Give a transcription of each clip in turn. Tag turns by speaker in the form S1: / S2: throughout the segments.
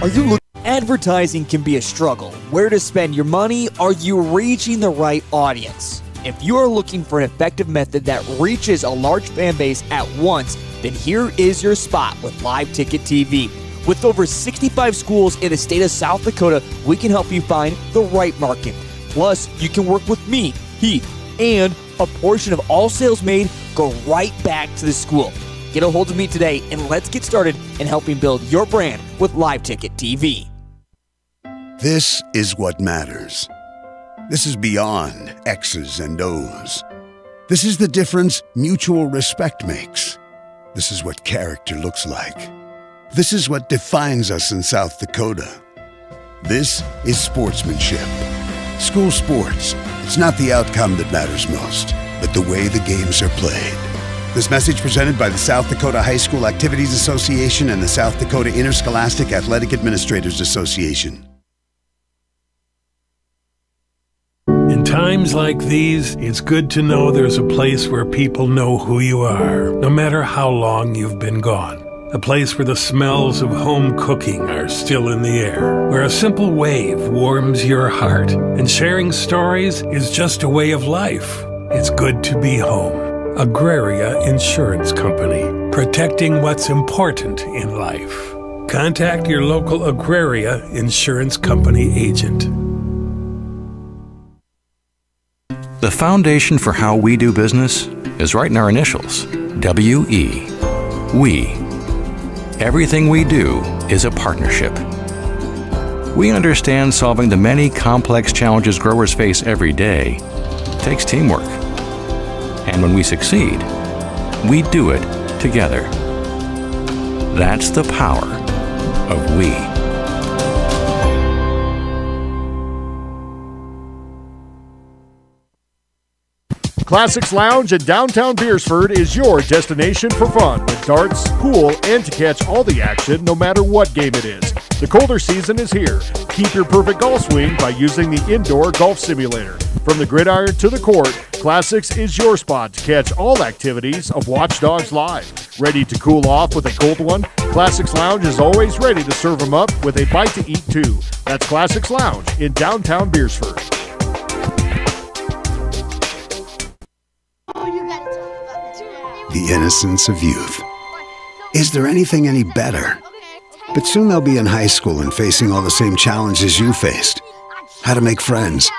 S1: Are you looking? Advertising can be a struggle. Where to spend your money? Are you reaching the right audience? If you are looking for an effective method that reaches a large fan base at once, then here is your spot with Live Ticket TV. With over 65 schools in the state of South Dakota, we can help you find the right market. Plus, you can work with me, Heath, and a portion of all sales made go right back to the school. Get a hold of me today and let's get started in helping build your brand with Live Ticket TV.
S2: This is what matters. This is beyond X's and O's. This is the difference mutual respect makes. This is what character looks like. This is what defines us in South Dakota. This is sportsmanship. School sports, it's not the outcome that matters most, but the way the games are played. This message presented by the South Dakota High School Activities Association and the South Dakota Interscholastic Athletic Administrators Association.
S3: In times like these, it's good to know there's a place where people know who you are, no matter how long you've been gone. A place where the smells of home cooking are still in the air, where a simple wave warms your heart, and sharing stories is just a way of life. It's good to be home. Agraria Insurance Company, protecting what's important in life. Contact your local Agraria Insurance Company agent.
S4: The foundation for how we do business is right in our initials, W-E. We. Everything we do is a partnership. We understand solving the many complex challenges growers face every day takes teamwork. And when we succeed, we do it together. That's the power of we.
S5: Classics Lounge in downtown Beresford is your destination for fun with darts, pool, and to catch all the action no matter what game it is. The colder season is here. Keep your perfect golf swing by using the indoor golf simulator. From the gridiron to the court, Classics is your spot to catch all activities of Watch Dogs Live. Ready to cool off with a cold one? Classics Lounge is always ready to serve them up with a bite to eat too. That's Classics Lounge in downtown Beresford.
S2: The innocence of youth. Is there anything any better? But soon they'll be in high school and facing all the same challenges you faced. How to make friends,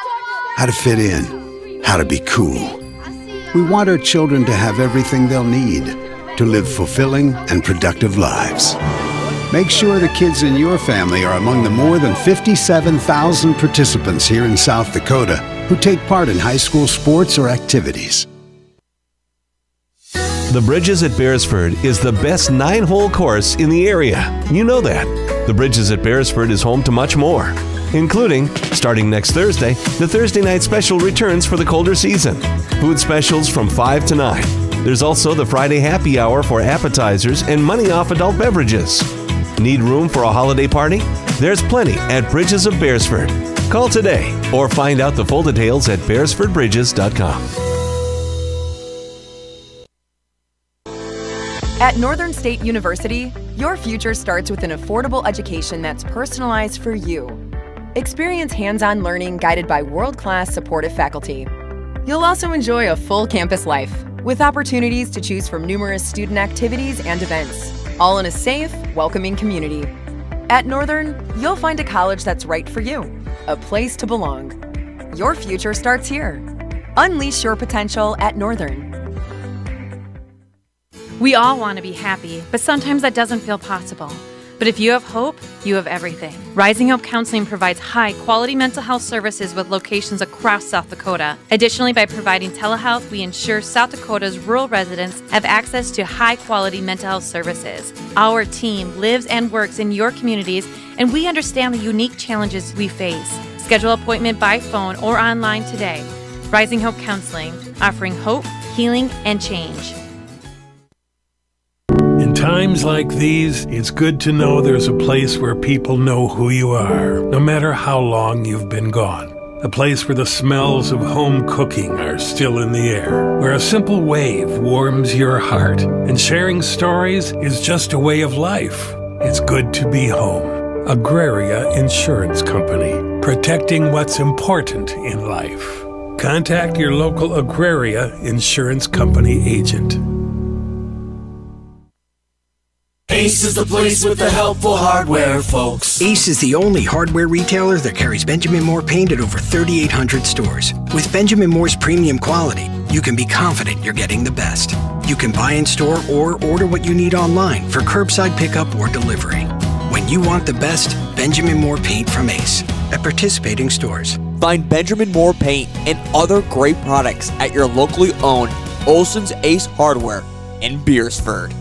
S2: how to fit in, how to be cool. We want our children to have everything they'll need to live fulfilling and productive lives. Make sure the kids in your family are among the more than 57,000 participants here in South Dakota who take part in high school sports or activities.
S6: The Bridges at Beresford is the best 9-hole course in the area. You know that. The Bridges at Beresford is home to much more, including, starting next Thursday, the Thursday night special returns for the colder season. Food specials from 5 to 9. There's also the Friday happy hour for appetizers and money off adult beverages. Need room for a holiday party? There's plenty at Bridges of Beresford. Call today or find out the full details at beresfordbridges.com.
S7: At Northern State University, your future starts with an affordable education that's personalized for you. Experience hands-on learning guided by world-class supportive faculty. You'll also enjoy a full campus life with opportunities to choose from numerous student activities and events, all in a safe, welcoming community. At Northern, you'll find a college that's right for you, a place to belong. Your future starts here. Unleash your potential at Northern.
S8: We all want to be happy, but sometimes that doesn't feel possible. But if you have hope, you have everything. Rising Hope Counseling provides high-quality mental health services with locations across South Dakota. Additionally, by providing telehealth, we ensure South Dakota's rural residents have access to high-quality mental health services. Our team lives and works in your communities, and we understand the unique challenges we face. Schedule an appointment by phone or online today. Rising Hope Counseling, offering hope, healing, and change.
S3: In times like these, it's good to know there's a place where people know who you are, no matter how long you've been gone. A place where the smells of home cooking are still in the air, where a simple wave warms your heart, and sharing stories is just a way of life. It's good to be home. Agraria Insurance Company, protecting what's important in life. Contact your local Agraria Insurance Company agent.
S9: Ace is the place with the helpful hardware, folks.
S10: Ace is the only hardware retailer that carries Benjamin Moore paint at over 3,800 stores. With Benjamin Moore's premium quality, you can be confident you're getting the best. You can buy in store or order what you need online for curbside pickup or delivery. When you want the best, Benjamin Moore paint from Ace at participating stores.
S1: Find Benjamin Moore paint and other great products at your locally owned Olson's Ace Hardware in Beresford.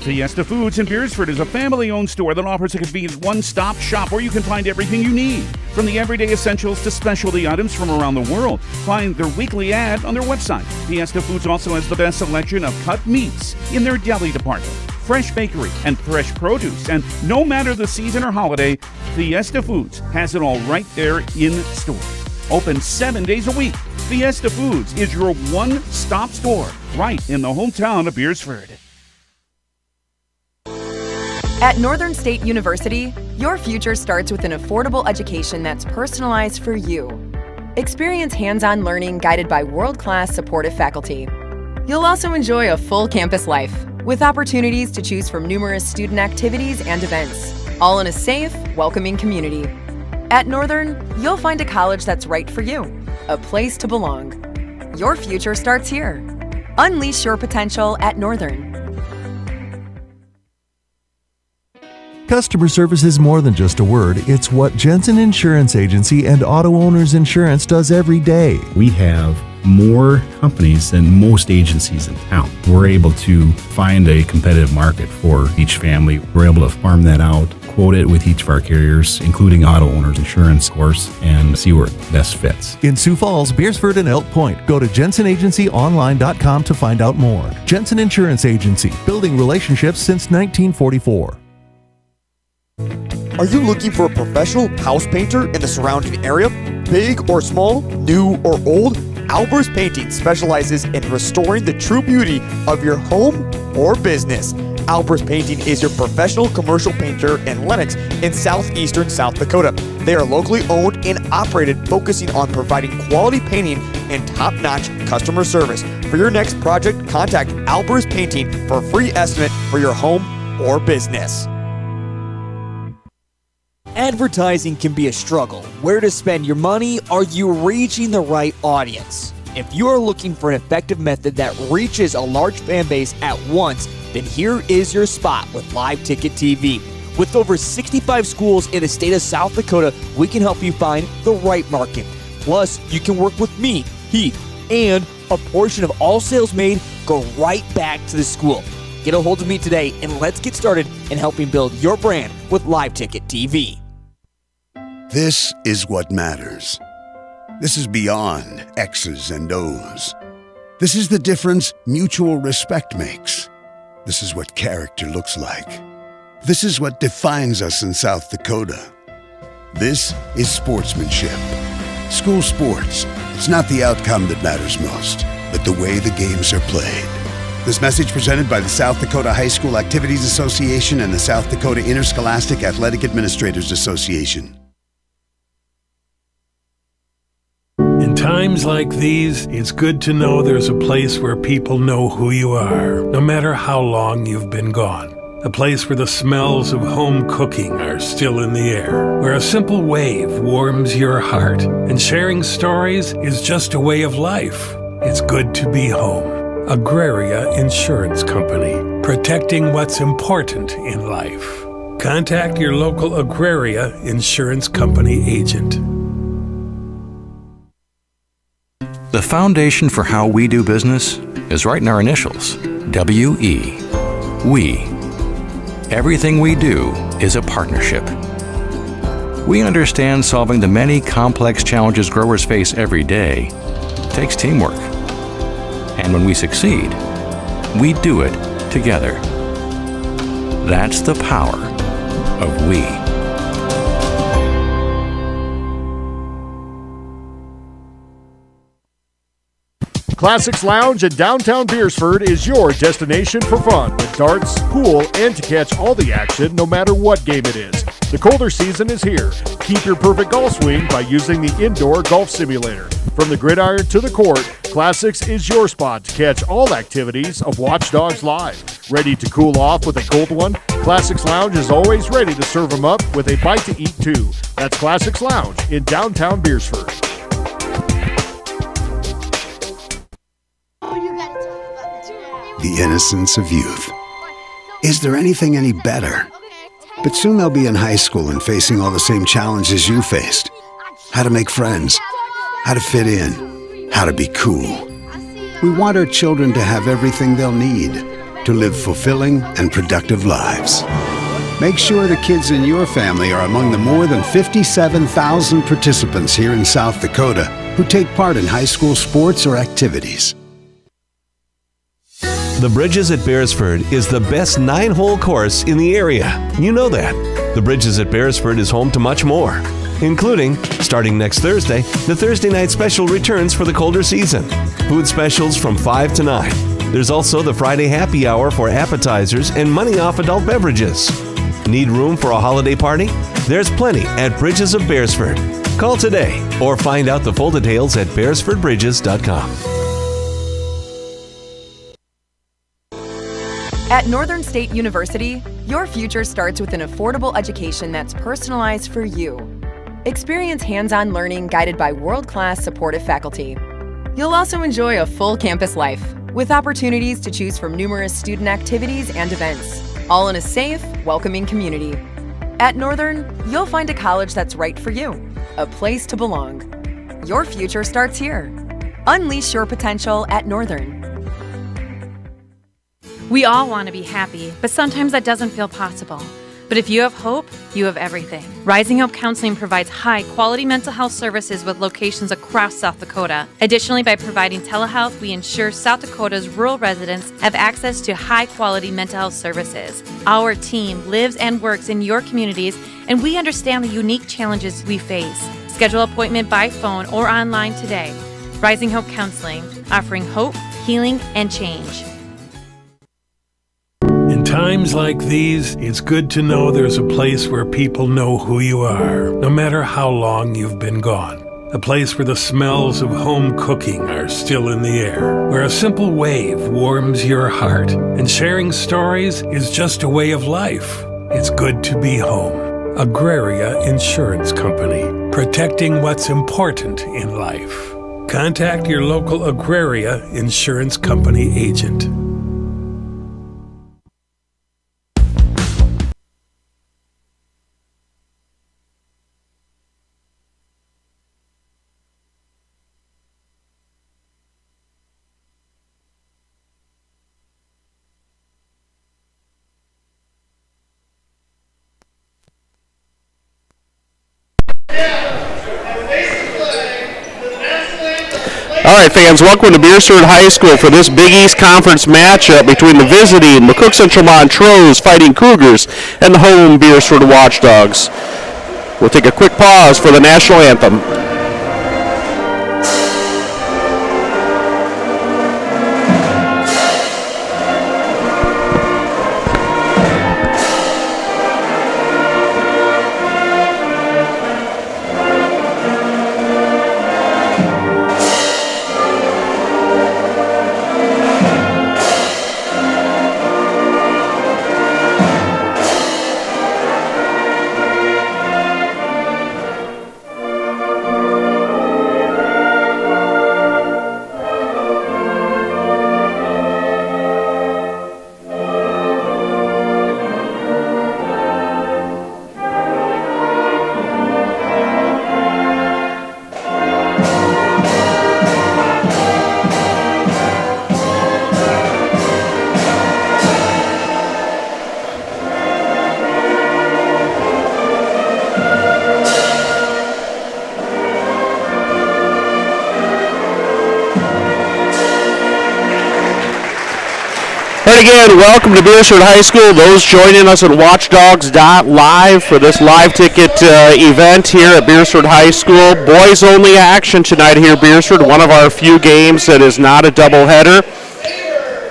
S11: Fiesta Foods in Beresford is a family-owned store that offers a convenient one-stop shop where you can find everything you need, from the everyday essentials to specialty items from around the world. Find their weekly ad on their website. Fiesta Foods also has the best selection of cut meats in their deli department, fresh bakery, and fresh produce. And no matter the season or holiday, Fiesta Foods has it all right there in store. Open 7 days a week. Fiesta Foods is your one-stop store right in the hometown of Beresford.
S7: At Northern State University, your future starts with an affordable education that's personalized for you. Experience hands-on learning guided by world-class supportive faculty. You'll also enjoy a full campus life with opportunities to choose from numerous student activities and events, all in a safe, welcoming community. At Northern, you'll find a college that's right for you, a place to belong. Your future starts here. Unleash your potential at Northern.
S12: Customer service is more than just a word. It's what Jensen Insurance Agency and Auto Owners Insurance does every day.
S13: We have more companies than most agencies in town. We're able to find a competitive market for each family. We're able to farm that out, quote it with each of our carriers, including Auto Owners Insurance, of course, and see where it best fits.
S12: In Sioux Falls, Beresford, and Elk Point, go to jensenagencyonline.com to find out more. Jensen Insurance Agency, building relationships since 1944.
S1: Are you looking for a professional house painter in the surrounding area? Big or small, new or old, Albers Painting specializes in restoring the true beauty of your home or business. Albers Painting is your professional commercial painter in Lenox in southeastern South Dakota. They are locally owned and operated, focusing on providing quality painting and top-notch customer service. For your next project, contact Albers Painting for a free estimate for your home or business. Advertising can be a struggle. Where to spend your money? Are you reaching the right audience? If you are looking for an effective method that reaches a large fan base at once, then here is your spot with Live Ticket TV. With over 65 schools in the state of South Dakota, we can help you find the right market. Plus, you can work with me, Heath, and a portion of all sales made go right back to the school. Get a hold of me today and let's get started in helping build your brand with Live Ticket TV.
S2: This is what matters. This is beyond X's and O's. This is the difference mutual respect makes. This is what character looks like. This is what defines us in South Dakota. This is sportsmanship. School sports, it's not the outcome that matters most, but the way the games are played. This message presented by the South Dakota High School Activities Association and the South Dakota Interscholastic Athletic Administrators Association.
S3: In times like these, it's good to know there's a place where people know who you are, no matter how long you've been gone. A place where the smells of home cooking are still in the air, where a simple wave warms your heart, and sharing stories is just a way of life. It's good to be home. Agraria Insurance Company, protecting what's important in life. Contact your local Agraria Insurance Company agent.
S4: The foundation for how we do business is right in our initials, WE. We. Everything we do is a partnership. We understand solving the many complex challenges growers face every day takes teamwork. And when we succeed, we do it together. That's the power of we.
S5: Classics Lounge in downtown Beresford is your destination for fun with darts, pool, and to catch all the action no matter what game it is. The colder season is here. Keep your perfect golf swing by using the indoor golf simulator. From the gridiron to the court, Classics is your spot to catch all activities of Watch Dogs Live. Ready to cool off with a cold one? Classics Lounge is always ready to serve them up with a bite to eat too. That's Classics Lounge in downtown Beresford.
S2: The innocence of youth. Is there anything any better? But soon they'll be in high school and facing all the same challenges you faced. How to make friends, how to fit in, how to be cool. We want our children to have everything they'll need to live fulfilling and productive lives. Make sure the kids in your family are among the more than 57,000 participants here in South Dakota who take part in high school sports or activities.
S6: The Bridges at Beresford is the best 9-hole course in the area. You know that. The Bridges at Beresford is home to much more, including, starting next Thursday, the Thursday night special returns for the colder season. Food specials from 5 to 9. There's also the Friday happy hour for appetizers and money off adult beverages. Need room for a holiday party? There's plenty at Bridges of Beresford. Call today or find out the full details at beresfordbridges.com.
S7: At Northern State University, your future starts with an affordable education that's personalized for you. Experience hands-on learning guided by world-class supportive faculty. You'll also enjoy a full campus life with opportunities to choose from numerous student activities and events, all in a safe, welcoming community. At Northern, you'll find a college that's right for you, a place to belong. Your future starts here. Unleash your potential at Northern.
S8: We all want to be happy, but sometimes that doesn't feel possible. But if you have hope, you have everything. Rising Hope Counseling provides high-quality mental health services with locations across South Dakota. Additionally, by providing telehealth, we ensure South Dakota's rural residents have access to high-quality mental health services. Our team lives and works in your communities, and we understand the unique challenges we face. Schedule an appointment by phone or online today. Rising Hope Counseling, offering hope, healing, and change.
S3: In times like these, it's good to know there's a place where people know who you are, no matter how long you've been gone. A place where the smells of home cooking are still in the air, where a simple wave warms your heart, and sharing stories is just a way of life. It's good to be home. Agraria Insurance Company, protecting what's important in life. Contact your local Agraria Insurance Company agent.
S14: All right, fans, welcome to Beresford High School for this Big East Conference matchup between the visiting McCook Central Montrose Fighting Cougars and the home Beresford Watch Dogs. We'll take a quick pause for the national anthem. again, welcome to Beresford High School. Those joining us at Watchdogs.live for this live ticket event here at Beresford High School. Boys only action tonight here at Beresford, one of our few games that is not a doubleheader.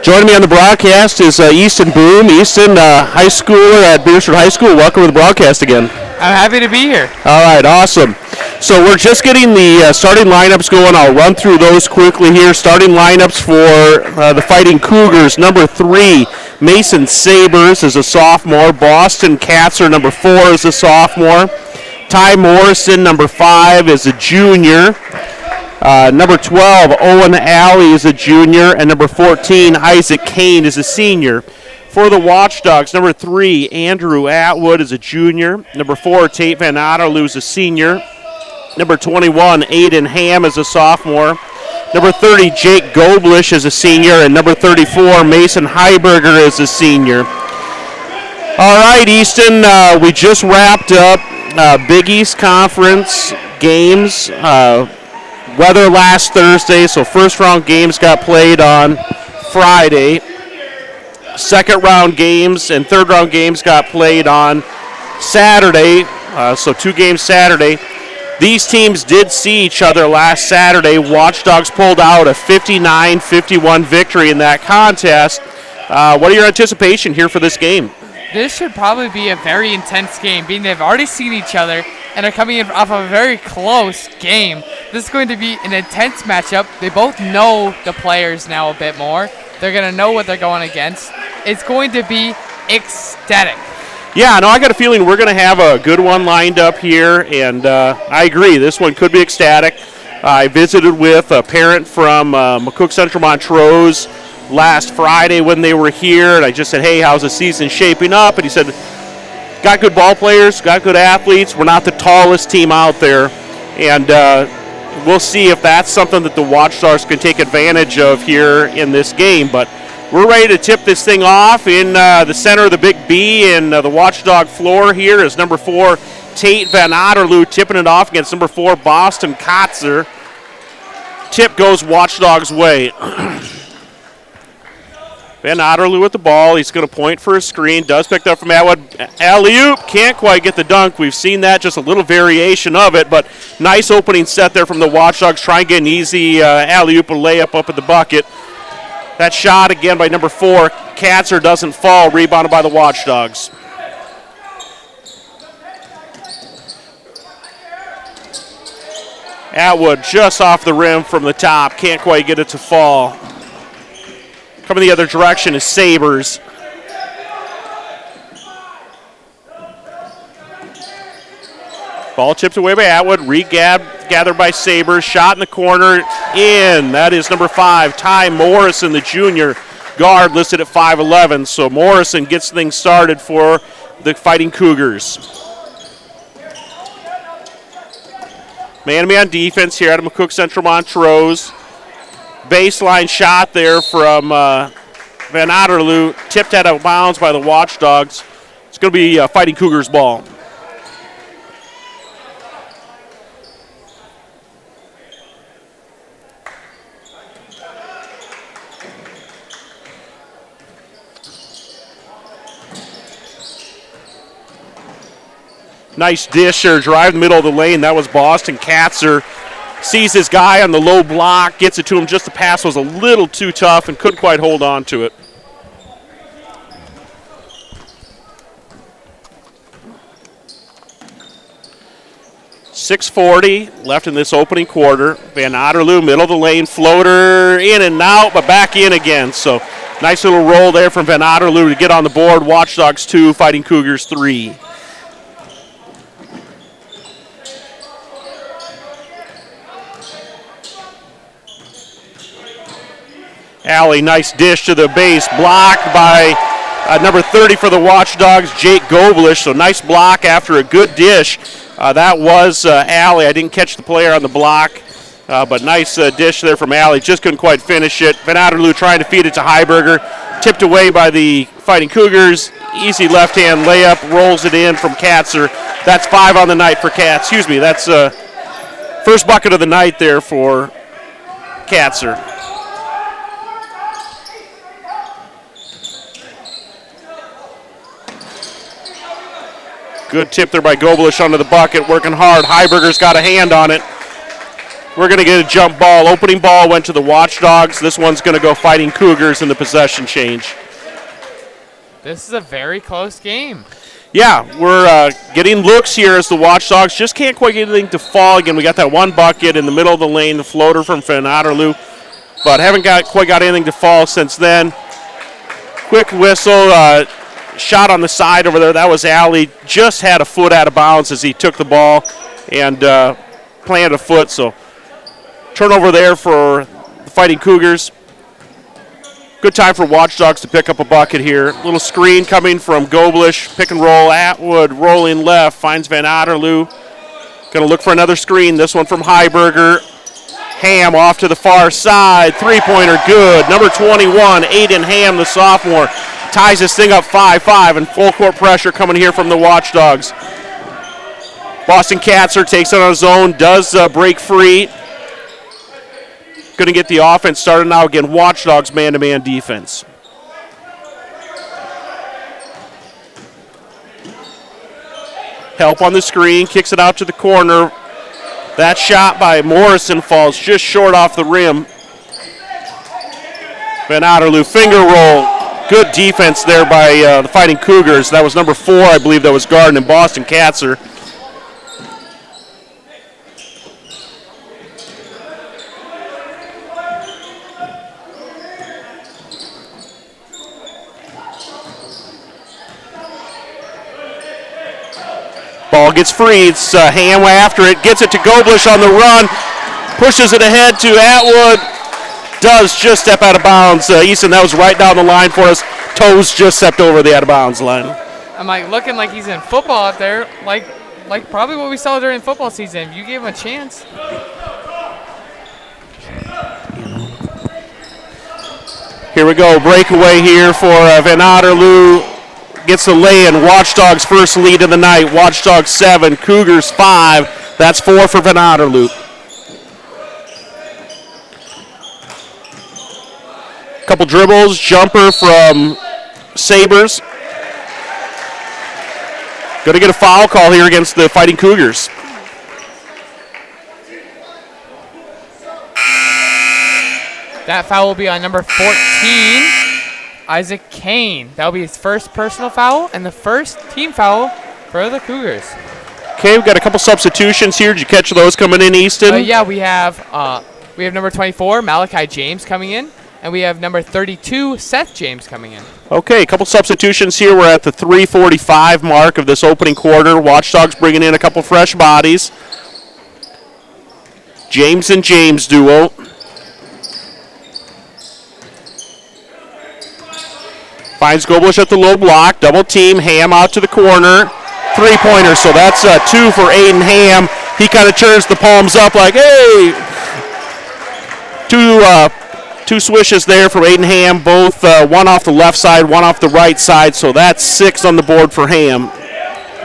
S14: Joining me on the broadcast is Easton Boom. Easton, high schooler at Beresford High School. Welcome to the broadcast again.
S15: I'm happy to be here.
S14: All right, awesome. So we're just getting the starting lineups going. I'll run through those quickly here. Starting lineups for the Fighting Cougars. Number 3, Mason Sabers is a sophomore. Boston Katzer, number 4, is a sophomore. Ty Morrison, number 5, is a junior. Number 12, Owen Alley is a junior. And number 14, Isaac Kane is a senior. For the Watchdogs, number 3, Andrew Atwood is a junior. Number 4, Tate Van Otterloo is a senior. Number 21, Aiden Ham is a sophomore. Number 30, Jake Goblish is a senior. And number 34, Mason Heiberger is a senior. All right, Easton, we just wrapped up Big East Conference games. Weather last Thursday, so first round games got played on Friday. Second round games and third round games got played on Saturday, so 2 games Saturday. These teams did see each other last Saturday. Watchdogs pulled out a 59-51 victory in that contest. What are your anticipation here for this game?
S15: This should probably be a very intense game, being they've already seen each other and are coming in off of a very close game. This is going to be an intense matchup. They both know the players now a bit more. They're going to know what they're going against. It's going to be ecstatic.
S14: Yeah, no, I got a feeling we're going to have a good one lined up here, and I agree. This one could be ecstatic. I visited with a parent from McCook Central Montrose last Friday when they were here, and I just said, hey, how's the season shaping up? And he said, got good ball players, got good athletes. We're not the tallest team out there, and we'll see if that's something that the Watchdogs can take advantage of here in this game. But we're ready to tip this thing off in the center of the Big B, and the Watchdog floor here is number 4, Tate Van Otterloo, tipping it off against number 4, Boston Katzer. Tip goes Watchdogs' way. Van Otterloo with the ball. He's going to point for a screen. Does pick up from Atwood. Alley-oop. Can't quite get the dunk. We've seen that, just a little variation of it, but nice opening set there from the Watchdogs. Try and get an easy alley-oop, a layup up at the bucket. That shot again by number 4. Katzer doesn't fall. Rebounded by the Watchdogs. Atwood just off the rim from the top. Can't quite get it to fall. Coming the other direction is Sabers. Ball tipped away by Atwood. Gathered by Sabers. Shot in the corner. In. That is number 5, Ty Morrison, the junior guard, listed at 5'11". So Morrison gets things started for the Fighting Cougars. Man-to-man defense here out of McCook Central Montrose. Baseline shot there from Van Otterloo, tipped out of bounds by the Watchdogs. It's going to be Fighting Cougars ball. Nice dish there, drive in the middle of the lane. That was Boston Katzer. Sees his guy on the low block, gets it to him. Just the pass was a little too tough and couldn't quite hold on to it. .640 left in this opening quarter. Van Otterloo, middle of the lane, floater in and out, but back in again. So nice little roll there from Van Otterloo to get on the board. Watchdogs 2, Fighting Cougars 3. Alley, nice dish to the base, blocked by number 30 for the Watchdogs, Jake Goblish. So nice block after a good dish. That was Alley. I didn't catch the player on the block, but nice dish there from Alley. Just couldn't quite finish it. Van Otterloo trying to feed it to Heiberger. Tipped away by the Fighting Cougars. Easy left-hand layup, rolls it in from Katzer. That's 5 on the night for that's first bucket of the night there for Katzer. Good tip there by Gobelish under the bucket, working hard. Heiberger's got a hand on it. We're going to get a jump ball. Opening ball went to the Watchdogs. This one's going to go Fighting Cougars in the possession change.
S15: This is a very close game.
S14: Yeah, we're getting looks here as the Watchdogs just can't quite get anything to fall. Again, we got that one bucket in the middle of the lane, the floater from Van Otterloo, but haven't quite got anything to fall since then. Quick whistle, shot on the side over there. That was Alley. Just had a foot out of bounds as he took the ball and planted a foot. So turnover there for the Fighting Cougars. Good time for Watchdogs to pick up a bucket here. Little screen coming from Gobelish. Pick and roll. Atwood rolling left. Finds Van Otterloo. Going to look for another screen. This one from Heiberger. Ham off to the far side. Three-pointer good. Number 21, Aiden Ham, the sophomore, ties this thing up 5-5, and full court pressure coming here from the Watchdogs. Boston Katzer takes it on his own, does break free. Going to get the offense started now. Again, Watchdogs man-to-man defense. Help on the screen, kicks it out to the corner. That shot by Morrison falls just short off the rim. Van Otterloo finger roll. Good defense there by the Fighting Cougars. That was number 4, I believe that was guarding in Boston Katzer. Ball gets free. It's Ham after it. Gets it to Gobelish on the run. Pushes it ahead to Atwood. Does just step out of bounds. Easton, that was right down the line for us. Toes just stepped over the out of bounds line.
S15: I'm like looking like he's in football out there. Like probably what we saw during football season. If you gave him a chance.
S14: Here we go. Breakaway here for Van Otterloo. Gets the lay-in. Watchdogs first lead of the night. Watchdogs 7, Cougars 5. That's 4 for Van Otterloo. Couple dribbles. Jumper from Sabres. Going to get a foul call here against the Fighting Cougars.
S15: That foul will be on number 14. Isaac Kane. That'll be his first personal foul and the first team foul for the Cougars.
S14: Okay, we've got a couple substitutions here. Did you catch those coming in, Easton?
S15: Yeah, we have number 24, Malachi James, coming in, and we have number 32, Seth James, coming in.
S14: Okay, a couple substitutions here. We're at the 3:45 mark of this opening quarter. Watchdogs bringing in a couple fresh bodies. James and James duo. Finds Gobelish at the low block. Double team. Ham out to the corner. Three-pointer. So that's 2 for Aiden Ham. He kind of turns the palms up like, hey. Two swishes there from Aiden Ham. Both one off the left side, one off the right side. So that's 6 on the board for Ham.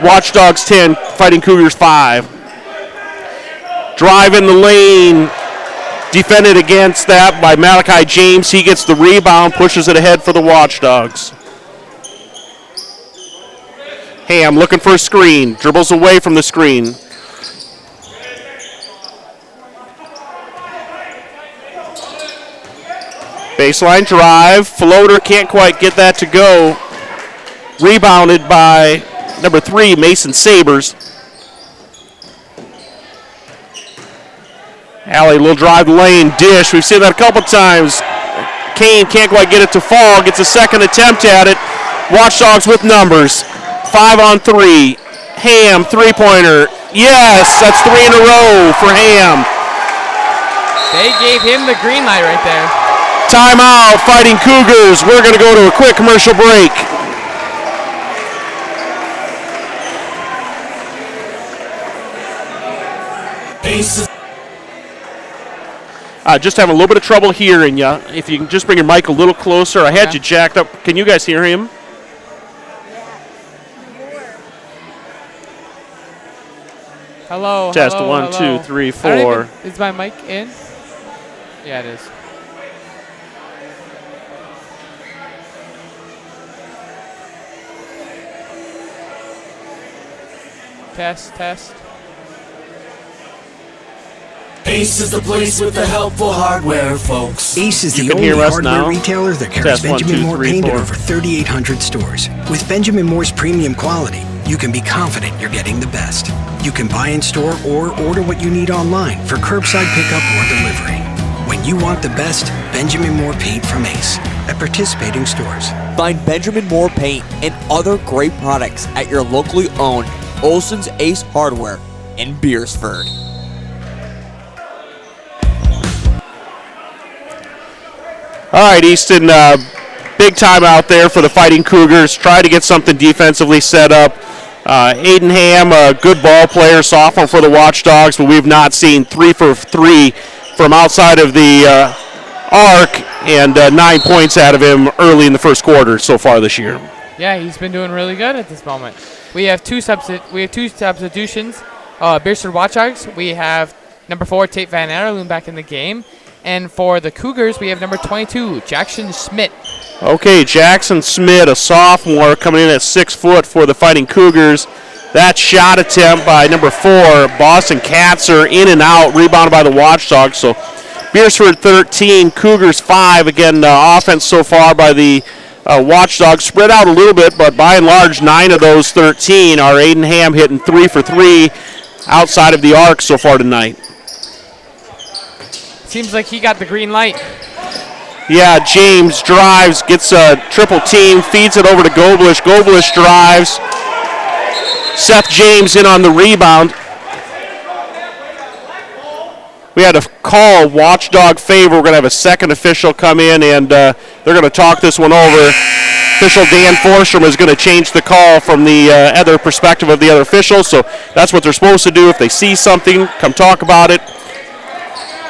S14: Watchdogs 10, Fighting Cougars 5. Drive in the lane. Defended against that by Malachi James. He gets the rebound, pushes it ahead for the Watchdogs. Ham looking for a screen. Dribbles away from the screen. Baseline drive. Floater can't quite get that to go. Rebounded by number 3, Mason Sabres. Alley, little drive lane, dish. We've seen that a couple times. Kane can't quite get it to fall. Gets a second attempt at it. Watchdogs with numbers. 5 on 3. Ham, three-pointer. Yes, that's 3 in a row for Ham.
S15: They gave him the green light right there.
S14: Timeout, Fighting Cougars. We're going to go to a quick commercial break. Just having a little bit of trouble hearing you. If you can just bring your mic a little closer. I had you jacked up. Can you guys hear him?
S15: Hello.
S14: Test
S15: hello,
S14: 1,
S15: hello.
S14: 2, 3, 4.
S15: Is my mic in? Yeah, it is. Test.
S9: Ace is the place with the helpful hardware, folks.
S10: Ace is
S14: You
S10: the
S14: can
S10: only
S14: hear us
S10: hardware
S14: now?
S10: retailer that carries
S14: Test, 1,
S10: Benjamin
S14: 2,
S10: Moore
S14: 3,
S10: paint at
S14: 4.
S10: over 3,800 stores. With Benjamin Moore's premium quality, you can be confident you're getting the best. You can buy in store or order what you need online for curbside pickup or delivery. When you want the best, Benjamin Moore paint from Ace at participating stores.
S1: Find Benjamin Moore paint and other great products at your locally owned Olson's Ace Hardware in Beresford.
S14: All right, Easton, big time out there for the Fighting Cougars. Try to get something defensively set up. Aiden Ham, a good ball player, sophomore for the Watchdogs, but we've not seen 3 for 3 from outside of the arc, and 9 points out of him early in the first quarter so far this year.
S15: Yeah, he's been doing really good at this moment. We have two substitutions. Beresford Watchdogs, we have number 4, Tate Van Adderloon back in the game. And for the Cougars, we have number 22, Jackson Schmidt.
S14: Okay, Jackson Schmidt, a sophomore, coming in at 6 foot for the Fighting Cougars. That shot attempt by number 4, Boston Katzer, in and out, rebounded by the Watchdogs. So Beresford 13, Cougars 5. Again, offense so far by the Watchdogs spread out a little bit, but by and large, 9 of those 13 are Aiden Ham hitting 3 for 3 outside of the arc so far tonight.
S15: Seems like he got the green light.
S14: Yeah, James drives, gets a triple team, feeds it over to Goblish. Goblish drives. Seth James in on the rebound. We had a call, Watchdog favor. We're going to have a second official come in, and they're going to talk this one over. Official Dan Forstrom is going to change the call from the other perspective of the other official, so that's what they're supposed to do. If they see something, come talk about it.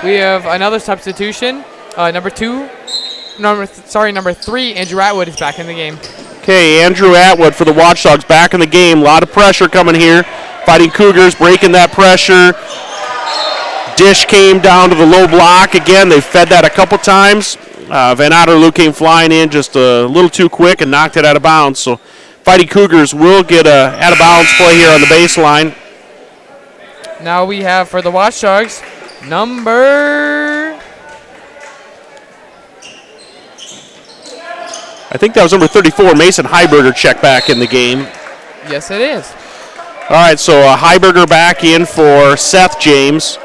S15: We have another substitution. Number 3, Andrew Atwood is back in the game.
S14: Okay, Andrew Atwood for the Watchdogs back in the game. A lot of pressure coming here. Fighting Cougars breaking that pressure. Dish came down to the low block again. They fed that a couple times. Van Otterloo came flying in just a little too quick and knocked it out of bounds. So Fighting Cougars will get a out of bounds play here on the baseline.
S15: Now we have for the Watchdogs,
S14: I think that was number 34, Mason Heiberger, checked back in the game.
S15: Yes, it is.
S14: All right, so Heiberger back in for Seth James.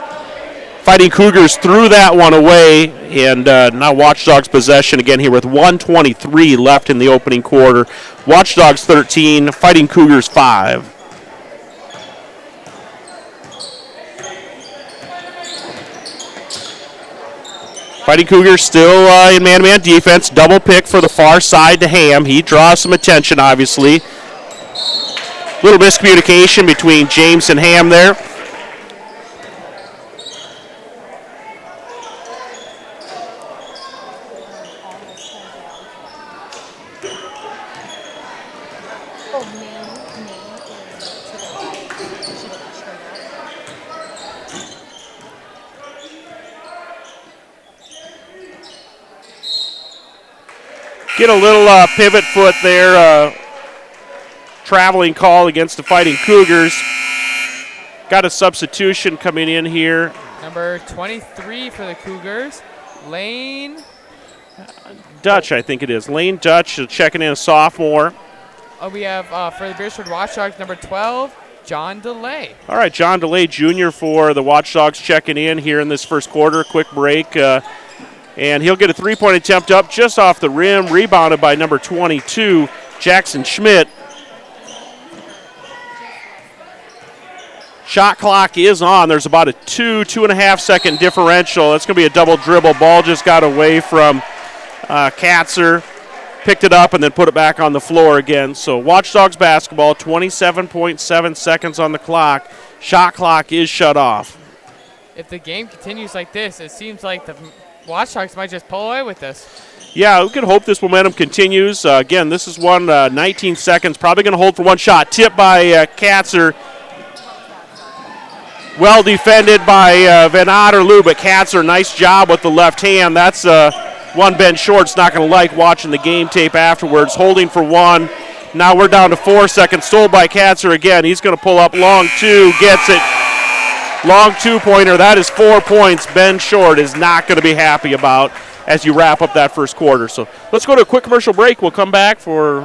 S14: Fighting Cougars threw that one away, and now Watchdogs possession again here with 1:23 left in the opening quarter. Watchdogs 13, Fighting Cougars 5. Fighting Cougars still in man-to-man defense. Double pick for the far side to Ham. He draws some attention, obviously. Little miscommunication between James and Ham there. Get a little pivot foot there. Traveling call against the Fighting Cougars. Got a substitution coming in here.
S15: Number 23 for the Cougars, Lane
S14: Dutch, I think it is. Lane Dutch checking in, a sophomore.
S15: We have for the Beresford Watchdogs, number 12, John DeLay.
S14: All right, John DeLay Jr. for the Watchdogs checking in here in this first quarter. Quick break. And he'll get a three-point attempt up just off the rim, rebounded by number 22, Jackson Schmidt. Shot clock is on. There's about a 2.5 second differential. That's going to be a double dribble. Ball just got away from Katzer, picked it up, and then put it back on the floor again. So Watchdogs basketball, 27.7 seconds on the clock. Shot clock is shut off.
S15: If the game continues like this, it seems like the Watchdogs might just pull away with this.
S14: Yeah, we can hope this momentum continues. Again, this is 19 seconds. Probably going to hold for one shot. Tipped by Katzer. Well defended by Van Otterloo, but Katzer, nice job with the left hand. That's one Ben Short's not going to like watching the game tape afterwards. Holding for one, Now we're down to 4 seconds. Stole by Katzer again. He's going to pull up long two. Gets it. Long two-pointer. That is 4 points. Ben Short is not going to be happy about as you wrap up that first quarter. So let's go to a quick commercial break. We'll come back for,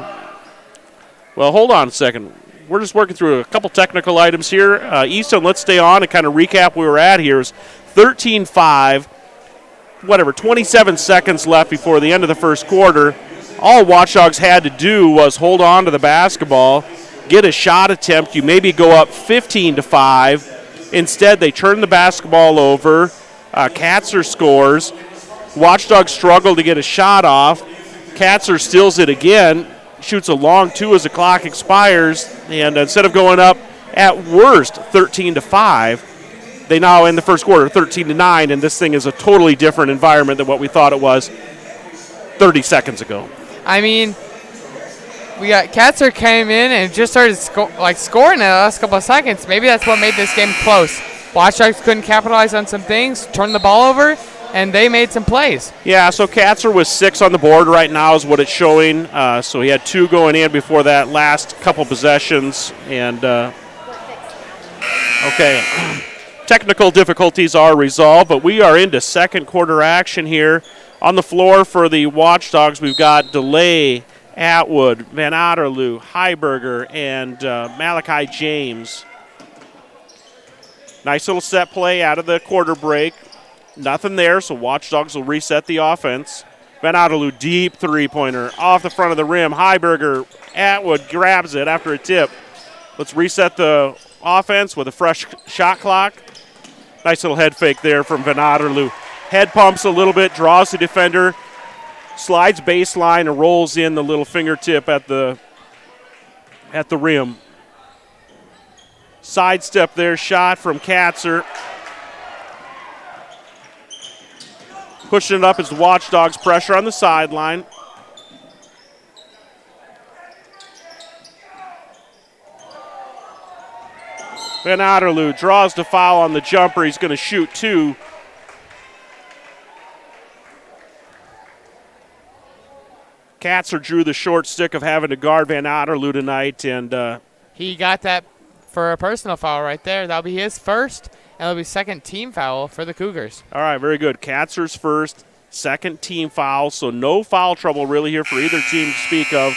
S14: well, hold on a second. We're just working through a couple technical items here. Easton, let's stay on and kind of recap where we're at here. It's 13-5, 27 seconds left before the end of the first quarter. All Watchdogs had to do was hold on to the basketball, get a shot attempt. You maybe go up 15-5. Instead, they turn the basketball over. Katzer scores. Watchdogs struggle to get a shot off. Katzer steals it again, shoots a long two as the clock expires, and instead of going up at worst 13-5, they now end the first quarter 13-9, and this thing is a totally different environment than what we thought it was 30 seconds ago.
S15: I mean, we got Katzer came in and just started scoring in the last couple of seconds. Maybe that's what made this game close. Watchdogs couldn't capitalize on some things, turned the ball over, and they made some plays.
S14: Yeah, so Katzer was 6 on the board right now is what it's showing. So he had 2 going in before that last couple possessions. And, okay, technical difficulties are resolved, but we are into second quarter action here. On the floor for the Watchdogs, we've got DeLay, Atwood, Van Otterloo, Heiberger, and Malachi James. Nice little set play out of the quarter break. Nothing there, so Watchdogs will reset the offense. Van Otterloo, deep three-pointer off the front of the rim. Heiberger, Atwood grabs it after a tip. Let's reset the offense with a fresh shot clock. Nice little head fake there from Van Otterloo. Head pumps a little bit, draws the defender, slides baseline, and rolls in the little fingertip at the rim. Sidestep there, shot from Katzer. Pushing it up as the Watchdogs pressure on the sideline. Van Otterloo draws the foul on the jumper. He's going to shoot 2. Katzer drew the short stick of having to guard Van Otterloo tonight, and
S15: he got that for a personal foul right there. That'll be his first, and it'll be second team foul for the Cougars.
S14: All right, very good. Katzer's first, second team foul, so no foul trouble really here for either team to speak of.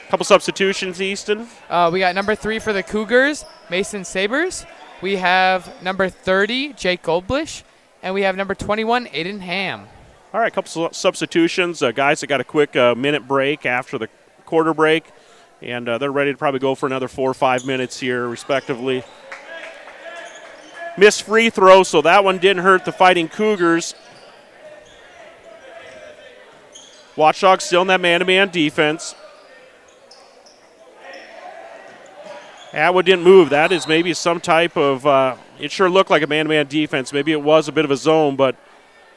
S14: Couple substitutions, Easton.
S15: We got number 3 for the Cougars, Mason Sabers. We have number 30, Jake Goldblish, and we have number 21, Aiden Ham.
S14: All right, a couple substitutions. Guys that got a quick minute break after the quarter break, and they're ready to probably go for another 4 or 5 minutes here, respectively. Missed free throw, so that one didn't hurt the Fighting Cougars. Watchdogs still in that man-to-man defense. Atwood didn't move. That is maybe some type of, it sure looked like a man-to-man defense. Maybe it was a bit of a zone, but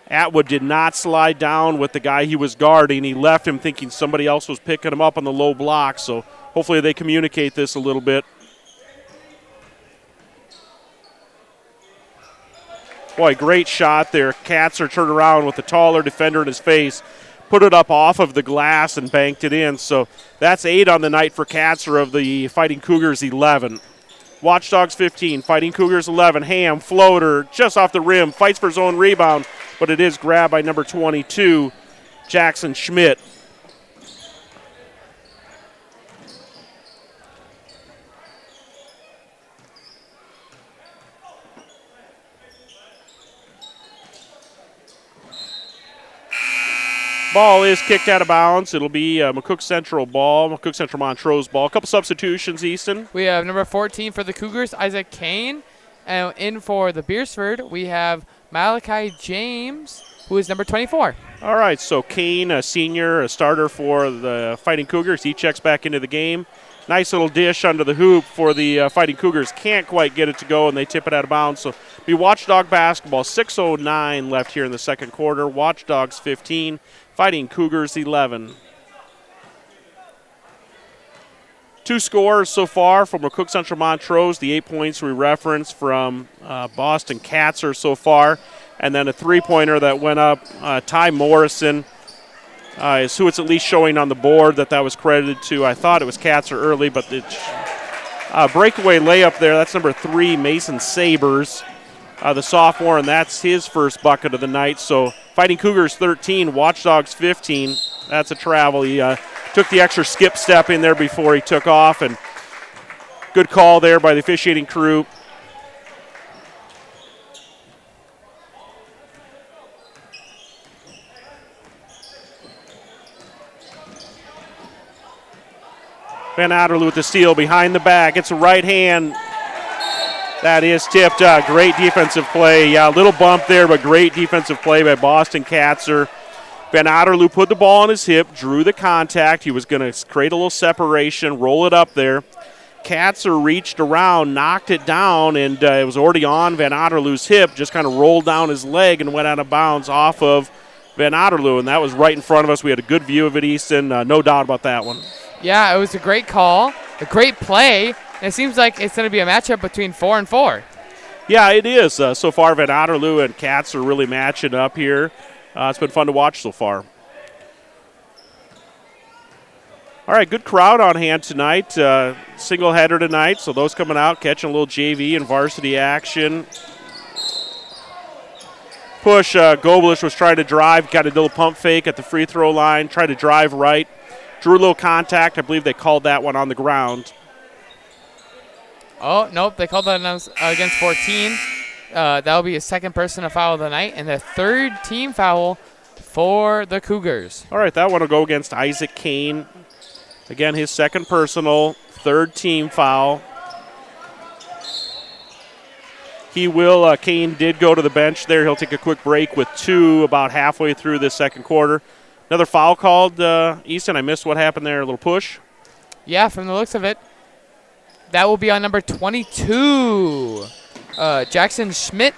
S14: Atwood did not slide down with the guy he was guarding. He left him thinking somebody else was picking him up on the low block, so hopefully they communicate this a little bit. Boy, great shot there. Katzer turned around with the taller defender in his face, put it up off of the glass and banked it in. So that's 8 on the night for Katzer of the Fighting Cougars 11. Watchdogs 15, Fighting Cougars 11. Ham, floater, just off the rim, fights for his own rebound, but it is grabbed by number 22, Jackson Schmidt. Ball is kicked out of bounds. It'll be McCook Central ball, McCook Central Montrose ball. A couple substitutions, Easton.
S15: We have number 14 for the Cougars, Isaac Kane. And in for the Beresford, we have Malachi James, who is number 24.
S14: All right, so Kane, a senior, a starter for the Fighting Cougars. He checks back into the game. Nice little dish under the hoop for the Fighting Cougars. Can't quite get it to go, and they tip it out of bounds. So be Watchdog basketball. 6:09 left here in the second quarter. Watchdogs 15, Fighting Cougars 11. 2 scores so far from McCook Central Montrose. The 8 points we referenced from Boston Katzer so far. And then a 3-pointer that went up. Ty Morrison is who it's at least showing on the board that was credited to. I thought it was Katzer early, but the breakaway layup there, that's number 3, Mason Sabers, the sophomore, and that's his first bucket of the night. So Fighting Cougars 13, Watchdogs 15. That's a travel. He took the extra skip step in there before he took off, and good call there by the officiating crew. Van Adderloo with the steal behind the back. It's a right hand. That is tipped. Great defensive play. Yeah, a little bump there, but great defensive play by Boston Katzer. Van Adderloo put the ball on his hip, drew the contact. He was going to create a little separation, roll it up there. Katzer reached around, knocked it down, and it was already on Van Adderloo's hip, just kind of rolled down his leg and went out of bounds off of Van Adderloo, and that was right in front of us. We had a good view of it, Easton. No doubt about that one.
S15: Yeah, it was a great call, a great play, and it seems like it's going to be a matchup between 4 and 4.
S14: Yeah, it is. So far, Van Adderloo and Katz are really matching up here. It's been fun to watch so far. All right, good crowd on hand tonight. Single header tonight, so those coming out, catching a little JV and varsity action. Push, Gobelish was trying to drive, got a little pump fake at the free throw line, tried to drive right. Drew a little contact. I believe they called that one on the ground.
S15: Oh, nope, they called that against 14. That'll be his second personal foul of the night and the third team foul for the Cougars.
S14: All right, that one will go against Isaac Kane. Again, his second personal, third team foul. Kane did go to the bench there. He'll take a quick break with 2 about halfway through the second quarter. Another foul called, Easton. I missed what happened there, a little push.
S15: Yeah, from the looks of it. That will be on number 22, Jackson Schmidt.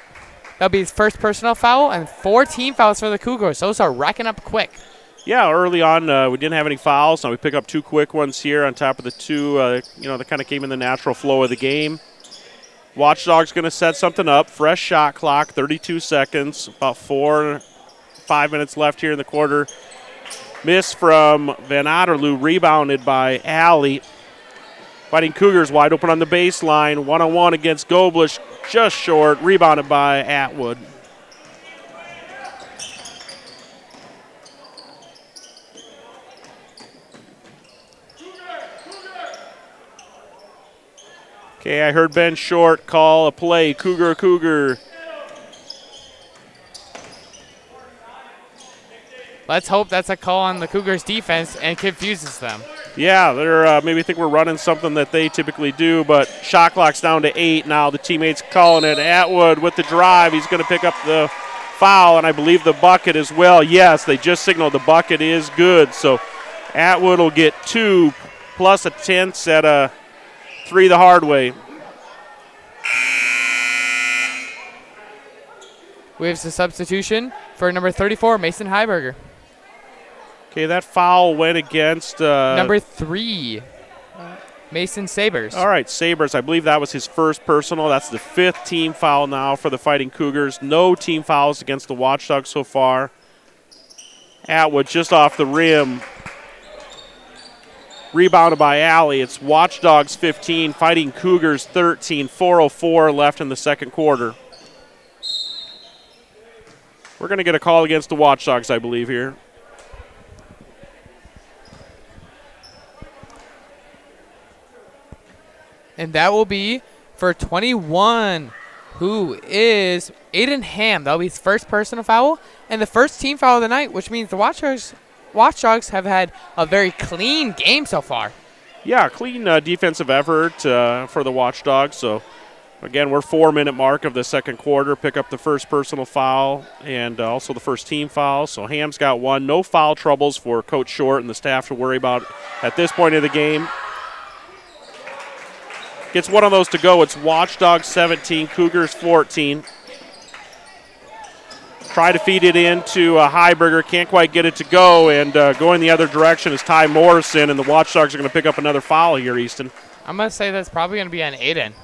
S15: That'll be his first personal foul, and 4 team fouls for the Cougars. Those are racking up quick.
S14: Yeah, early on we didn't have any fouls. Now we pick up 2 quick ones here on top of the 2, that kind of came in the natural flow of the game. Watchdogs going to set something up. Fresh shot clock, 32 seconds, about 5 minutes left here in the quarter. Miss from Van Adderloo, rebounded by Alley. Fighting Cougars wide open on the baseline. 1-on-1 against Gobelish, just short. Rebounded by Atwood. Okay, I heard Ben Short call a play. Cougar.
S15: Let's hope that's a call on the Cougars' defense and confuses them.
S14: Yeah, they're maybe think we're running something that they typically do, but shot clock's down to 8 now. The teammates calling it. Atwood with the drive. He's going to pick up the foul, and I believe the bucket as well. Yes, they just signaled the bucket is good. So Atwood will get 2 plus a tenth at a 3 the hard way.
S15: We have the substitution for number 34, Mason Heiberger.
S14: Okay, that foul went against
S15: number 3, Mason Sabers.
S14: All right, Sabers. I believe that was his first personal. That's the 5th team foul now for the Fighting Cougars. No team fouls against the Watchdogs so far. Atwood just off the rim. Rebounded by Alley. It's Watchdogs 15, Fighting Cougars 13. 4:04 left in the second quarter. We're going to get a call against the Watchdogs, I believe, here.
S15: And that will be for 21, who is Aiden Ham. That'll be his first personal foul and the first team foul of the night, which means the Watchdogs have had a very clean game so far.
S14: Yeah, clean defensive effort for the Watchdogs. So, again, we're 4-minute mark of the second quarter. Pick up the first personal foul and also the first team foul. So Ham's got 1. No foul troubles for Coach Short and the staff to worry about at this point of the game. Gets one of those to go. It's Watchdogs 17, Cougars 14. Try to feed it into Heiberger. Can't quite get it to go. And going the other direction is Ty Morrison. And the Watchdogs are going to pick up another foul here, Easton.
S15: I'm going to say that's probably going to be on Aiden.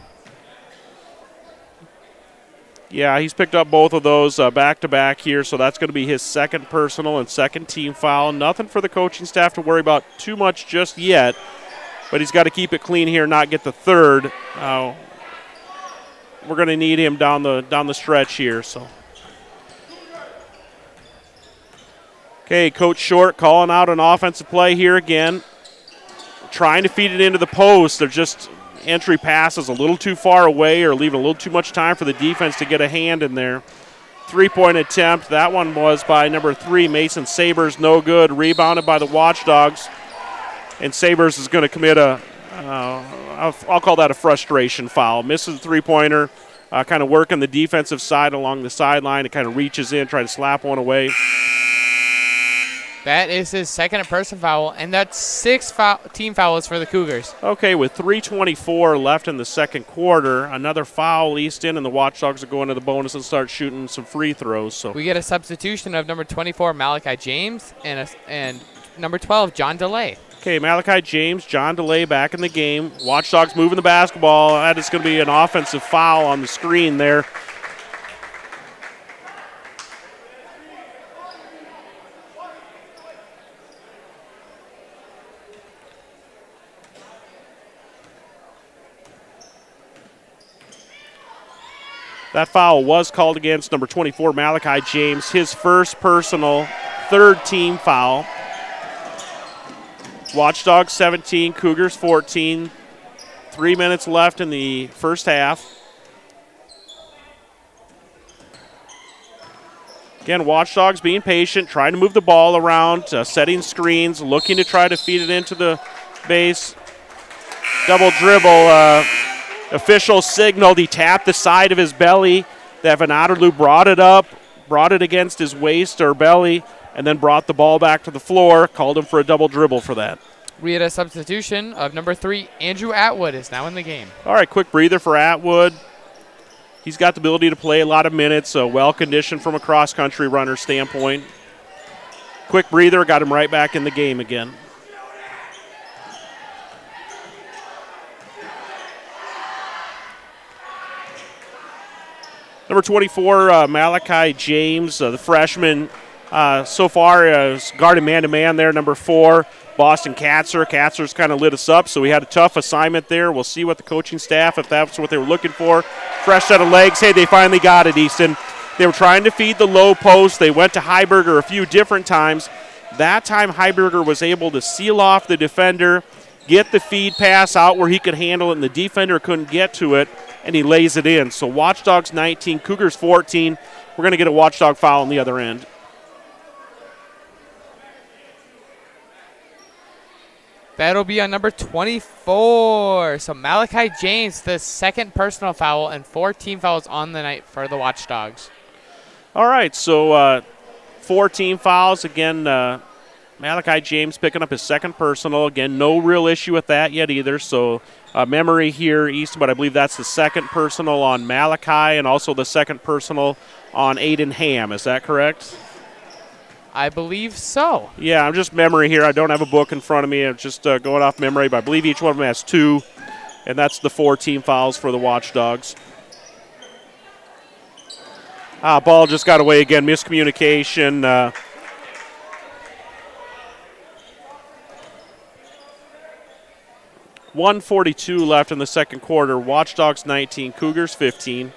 S14: Yeah, he's picked up both of those back-to-back here, so that's going to be his second personal and second team foul. Nothing for the coaching staff to worry about too much just yet, but he's got to keep it clean here, not get the third. We're going to need him down the stretch here. So, okay, Coach Short calling out an offensive play here again, trying to feed it into the post. They're just entry passes a little too far away or leaving a little too much time for the defense to get a hand in there. 3-point attempt. That one was by number 3, Mason Sabers. No good. Rebounded by the Watchdogs. And Sabers is going to commit I'll call that a frustration foul. Misses the three-pointer, kind of working the defensive side along the sideline. It kind of reaches in, trying to slap one away.
S15: That is his second personal foul, and that's 6 team fouls for the Cougars.
S14: Okay, with 3:24 left in the second quarter, another foul Easton, and the Watchdogs are going to the bonus and start shooting some free throws. So
S15: we get a substitution of number 24, Malachi James, and number 12, John DeLay.
S14: Okay, Malachi James, John DeLay back in the game. Watchdogs moving the basketball. That is going to be an offensive foul on the screen there. That foul was called against number 24, Malachi James, his first personal, third team foul. Watchdogs 17, Cougars 14. 3 minutes left in the first half. Again, Watchdogs being patient, trying to move the ball around, setting screens, looking to try to feed it into the base. Double dribble. Official signaled he tapped the side of his belly. That Van Otterloo brought it up, brought it against his waist or belly, and then brought the ball back to the floor. Called him for a double dribble for that.
S15: We had a substitution of number 3, Andrew Atwood is now in the game.
S14: All right, quick breather for Atwood. He's got the ability to play a lot of minutes, so well-conditioned from a cross-country runner standpoint. Quick breather, got him right back in the game again. Number 24, Malachi James, the freshman, so far has guarded man-to-man there. Number 4, Boston Katzer. Katzer's kind of lit us up, so we had a tough assignment there. We'll see what the coaching staff, if that's what they were looking for. Fresh set of legs. Hey, they finally got it, Easton. They were trying to feed the low post. They went to Heiberger a few different times. That time, Heiberger was able to seal off the defender, get the feed pass out where he could handle it, and the defender couldn't get to it, and he lays it in. So Watchdogs 19, Cougars 14. We're going to get a Watchdog foul on the other end.
S15: That'll be on number 24. So Malachi James, the second personal foul, and 4 team fouls on the night for the Watchdogs.
S14: All right, so 4 team fouls. Again, Malachi James picking up his second personal. Again, no real issue with that yet either. So memory here, Easton, but I believe that's the second personal on Malachi and also the second personal on Aiden Ham. Is that correct?
S15: I believe so.
S14: Yeah, I'm just memory here. I don't have a book in front of me. I'm just going off memory, but I believe each one of them has 2, and that's the 4 team fouls for the Watchdogs. Ball just got away again. Miscommunication. 1:42 left in the second quarter. Watchdogs 19, Cougars 15.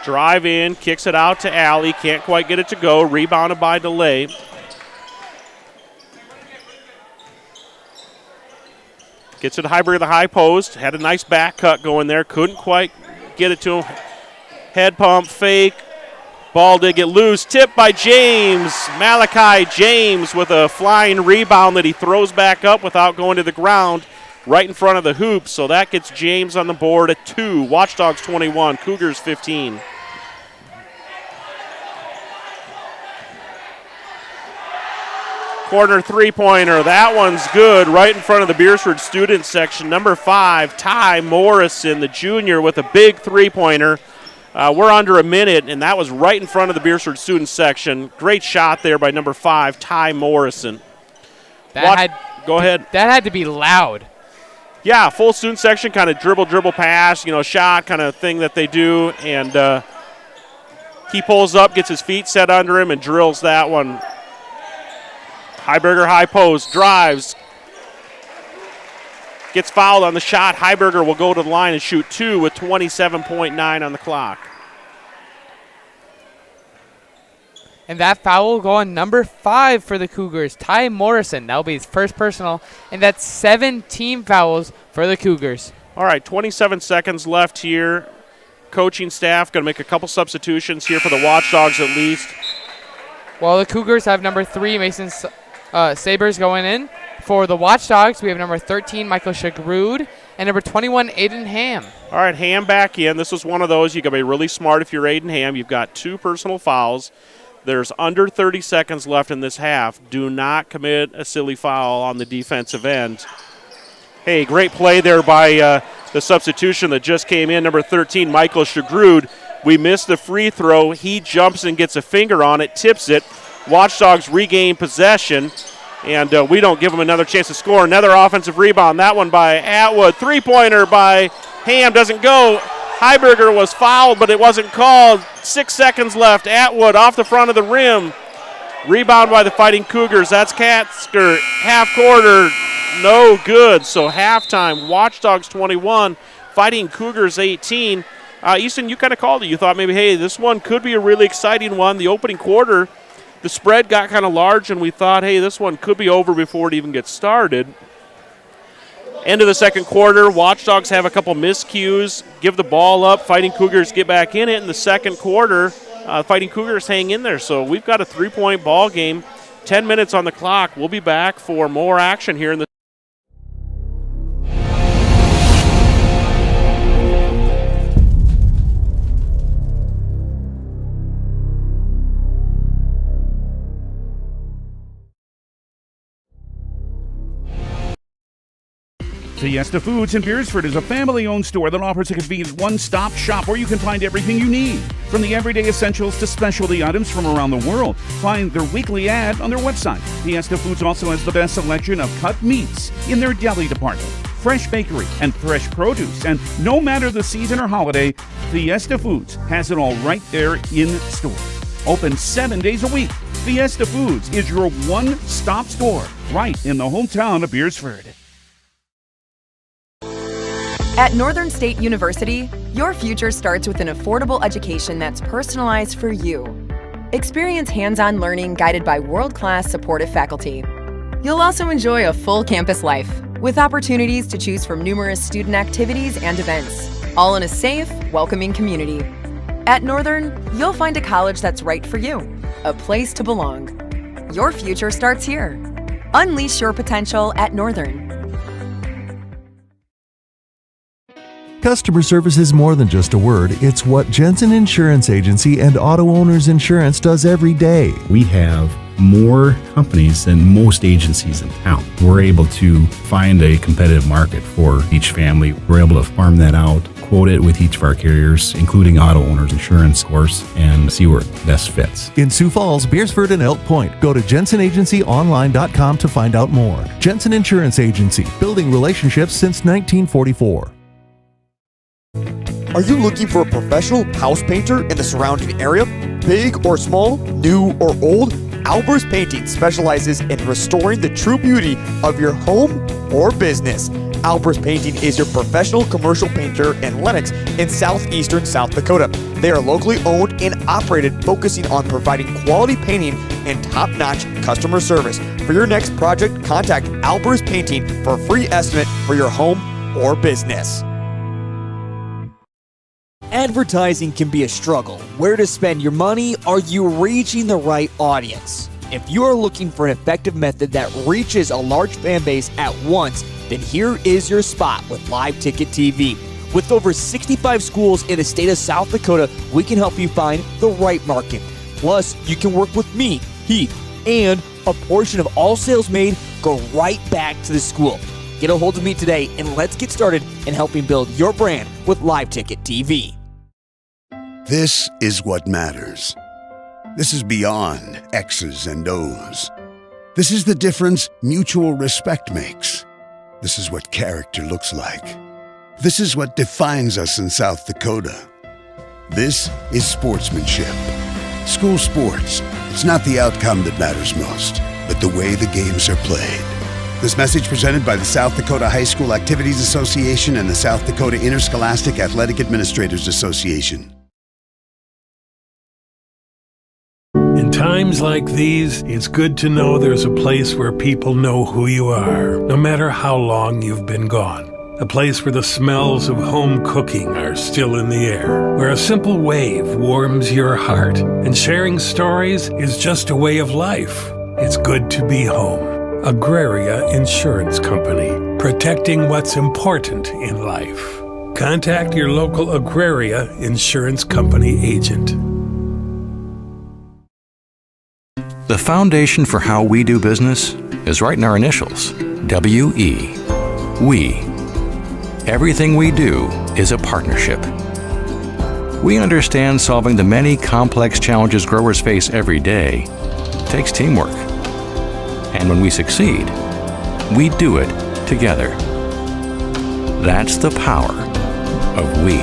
S14: Drive in, kicks it out to Alley. Can't quite get it to go. Rebounded by DeLay. Gets it to Heiberger, the high post. Had a nice back cut going there. Couldn't quite get it to him. Head pump, fake. Ball did get loose. Tipped by James. Malachi James with a flying rebound that he throws back up without going to the ground right in front of the hoop. So that gets James on the board at 2. Watchdogs 21, Cougars 15. Corner three-pointer. That one's good right in front of the Beresford student section. Number 5, Ty Morrison, the junior, with a big three-pointer. We're under a minute, and that was right in front of the Beresford student section. Great shot there by number 5, Ty Morrison.
S15: That
S14: Go ahead.
S15: That had to be loud.
S14: Yeah, full student section, kind of dribble pass, shot kind of thing that they do. And he pulls up, gets his feet set under him, and drills that one. Heiberger high post, drives, gets fouled on the shot. Heiberger will go to the line and shoot 2 with 27.9 on the clock.
S15: And that foul will go on number 5 for the Cougars, Ty Morrison. That'll be his first personal, and that's 7 team fouls for the Cougars.
S14: All right, 27 seconds left here. Coaching staff going to make a couple substitutions here for the Watchdogs at least.
S15: Well, the Cougars have number 3, Mason Sabers, going in. For the Watchdogs, we have number 13, Michael Shagrud, and number 21, Aiden Ham.
S14: All right, Ham back in. This was one of those. You got to be really smart if you're Aiden Ham. You've got 2 personal fouls. There's under 30 seconds left in this half. Do not commit a silly foul on the defensive end. Hey, great play there by the substitution that just came in, number 13, Michael Shagrud. We missed the free throw. He jumps and gets a finger on it, tips it. Watchdogs regain possession, and we don't give them another chance to score. Another offensive rebound. That one by Atwood. Three-pointer by Ham doesn't go. Heiberger was fouled, but it wasn't called. 6 seconds left. Atwood off the front of the rim. Rebound by the Fighting Cougars. That's Katsker. Half quarter, no good. So halftime, Watchdogs 21, Fighting Cougars 18. Easton, you kind of called it. You thought maybe, hey, this one could be a really exciting one. The opening quarter, the spread got kind of large, and we thought, hey, this one could be over before it even gets started. End of the second quarter, Watchdogs have a couple miscues, give the ball up. Fighting Cougars get back in it in the second quarter. Fighting Cougars hang in there. So we've got a 3-point ball game. 10 minutes on the clock. We'll be back for more action here in the
S11: Fiesta Foods in Beresford is a family-owned store that offers a convenient one-stop shop where you can find everything you need, from the everyday essentials to specialty items from around the world. Find their weekly ad on their website. Fiesta Foods also has the best selection of cut meats in their deli department, fresh bakery, and fresh produce. And no matter the season or holiday, Fiesta Foods has it all right there in store. Open 7 days a week. Fiesta Foods is your one-stop store right in the hometown of Beresford.
S7: At Northern State University, your future starts with an affordable education that's personalized for you. Experience hands-on learning guided by world-class supportive faculty. You'll also enjoy a full campus life with opportunities to choose from numerous student activities and events, all in a safe, welcoming community. At Northern, you'll find a college that's right for you, a place to belong. Your future starts here. Unleash your potential at Northern.
S12: Customer service is more than just a word. It's what Jensen Insurance Agency and Auto Owners Insurance does every day.
S13: We have more companies than most agencies in town. We're able to find a competitive market for each family. We're able to farm that out, quote it with each of our carriers, including Auto Owners Insurance, of course, and see where it best fits.
S12: In Sioux Falls, Beresford, and Elk Point, go to jensenagencyonline.com to find out more. Jensen Insurance Agency, building relationships since 1944.
S1: Are you looking for a professional house painter in the surrounding area? Big or small, new or old, Albers Painting specializes in restoring the true beauty of your home or business. Albers Painting is your professional commercial painter in Lenox in southeastern South Dakota. They are locally owned and operated, focusing on providing quality painting and top-notch customer service. For your next project, contact Albers Painting for a free estimate for your home or business. Advertising can be a struggle. Where to spend your money? Are you reaching the right audience? If you are looking for an effective method that reaches a large fan base at once, then here is your spot with Live Ticket TV. With over 65 schools in the state of South Dakota, we can help you find the right market. Plus, you can work with me, Heath, and a portion of all sales made go right back to the school. Get a hold of me today and let's get started in helping build your brand with Live Ticket TV.
S2: This is what matters. This is beyond X's and O's. This is the difference mutual respect makes. This is what character looks like. This is what defines us in South Dakota. This is sportsmanship. School sports, it's not the outcome that matters most, but the way the games are played. This message presented by the South Dakota High School Activities Association and the South Dakota Interscholastic Athletic Administrators Association.
S3: In times like these, it's good to know there's a place where people know who you are, no matter how long you've been gone. A place where the smells of home cooking are still in the air, where a simple wave warms your heart, and sharing stories is just a way of life. It's good to be home. Agraria Insurance Company, protecting what's important in life. Contact your local Agraria Insurance Company agent.
S4: The foundation for how we do business is right in our initials, WE. We. Everything we do is a partnership. We understand solving the many complex challenges growers face every day takes teamwork. And when we succeed, we do it together. That's the power of we.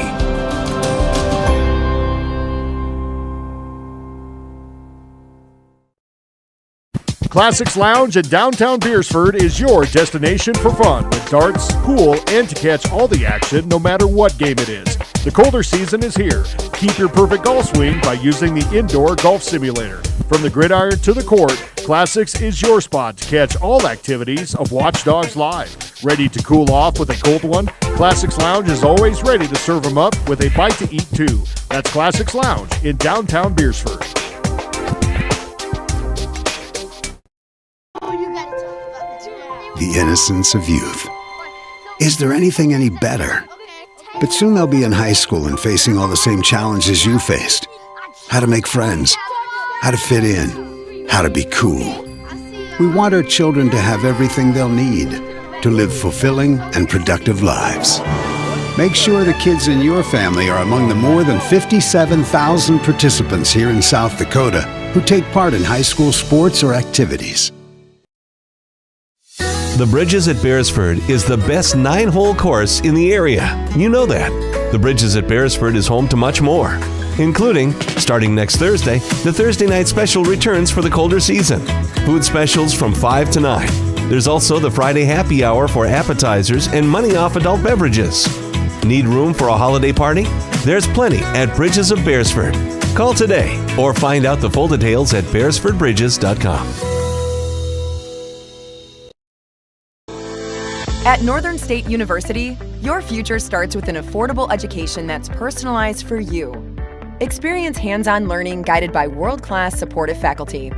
S5: Classics Lounge in downtown Beresford is your destination for fun with darts, pool, and to catch all the action no matter what game it is. The colder season is here. Keep your perfect golf swing by using the indoor golf simulator. From the gridiron to the court, Classics is your spot to catch all activities of Watch Dogs Live. Ready to cool off with a cold one? Classics Lounge is always ready to serve them up with a bite to eat too. That's Classics Lounge in downtown Beresford.
S2: The innocence of youth. Is there anything any better? But soon they'll be in high school and facing all the same challenges you faced. How to make friends, how to fit in, how to be cool. We want our children to have everything they'll need to live fulfilling and productive lives. Make sure the kids in your family are among the more than 57,000 participants here in South Dakota who take part in high school sports or activities.
S6: The Bridges at Beresford is the best 9-hole course in the area. You know that. The Bridges at Beresford is home to much more, including, starting next Thursday, the Thursday night special returns for the colder season. Food specials from 5 to 9. There's also the Friday happy hour for appetizers and money off adult beverages. Need room for a holiday party? There's plenty at Bridges of Beresford. Call today or find out the full details at beresfordbridges.com.
S7: At Northern State University, your future starts with an affordable education that's personalized for you. Experience hands-on learning guided by world-class supportive faculty.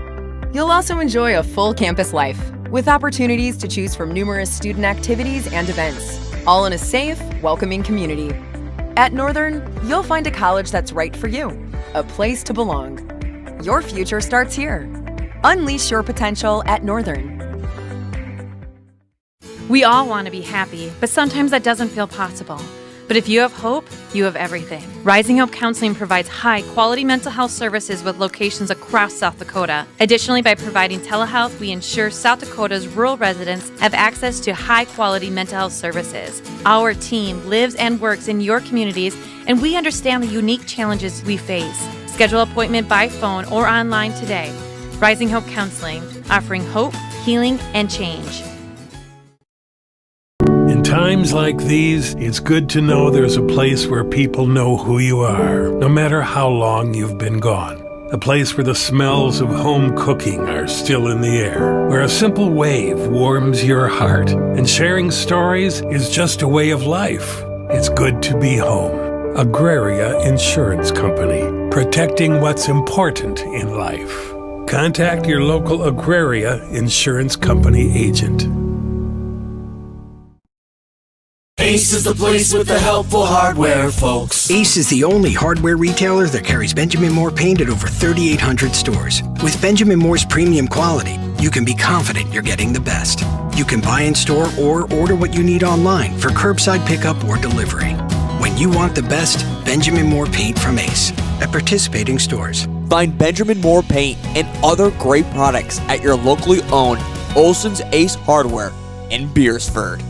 S7: You'll also enjoy a full campus life with opportunities to choose from numerous student activities and events, all in a safe, welcoming community. At Northern, you'll find a college that's right for you, a place to belong. Your future starts here. Unleash your potential at Northern.
S8: We all want to be happy, but sometimes that doesn't feel possible. But if you have hope, you have everything. Rising Hope Counseling provides high-quality mental health services with locations across South Dakota. Additionally, by providing telehealth, we ensure South Dakota's rural residents have access to high-quality mental health services. Our team lives and works in your communities, and we understand the unique challenges we face. Schedule an appointment by phone or online today. Rising Hope Counseling, offering hope, healing, and change.
S3: In times like these, it's good to know there's a place where people know who you are, no matter how long you've been gone. A place where the smells of home cooking are still in the air, where a simple wave warms your heart, and sharing stories is just a way of life. It's good to be home. Agraria Insurance Company, protecting what's important in life. Contact your local Agraria Insurance Company agent.
S9: Ace is the place with the helpful hardware, folks.
S10: Ace is the only hardware retailer that carries Benjamin Moore paint at over 3,800 stores. With Benjamin Moore's premium quality, you can be confident you're getting the best. You can buy in store or order what you need online for curbside pickup or delivery. When you want the best, Benjamin Moore paint from Ace at participating stores.
S1: Find Benjamin Moore Paint and other great products at your locally owned Olson's Ace Hardware in Beresford.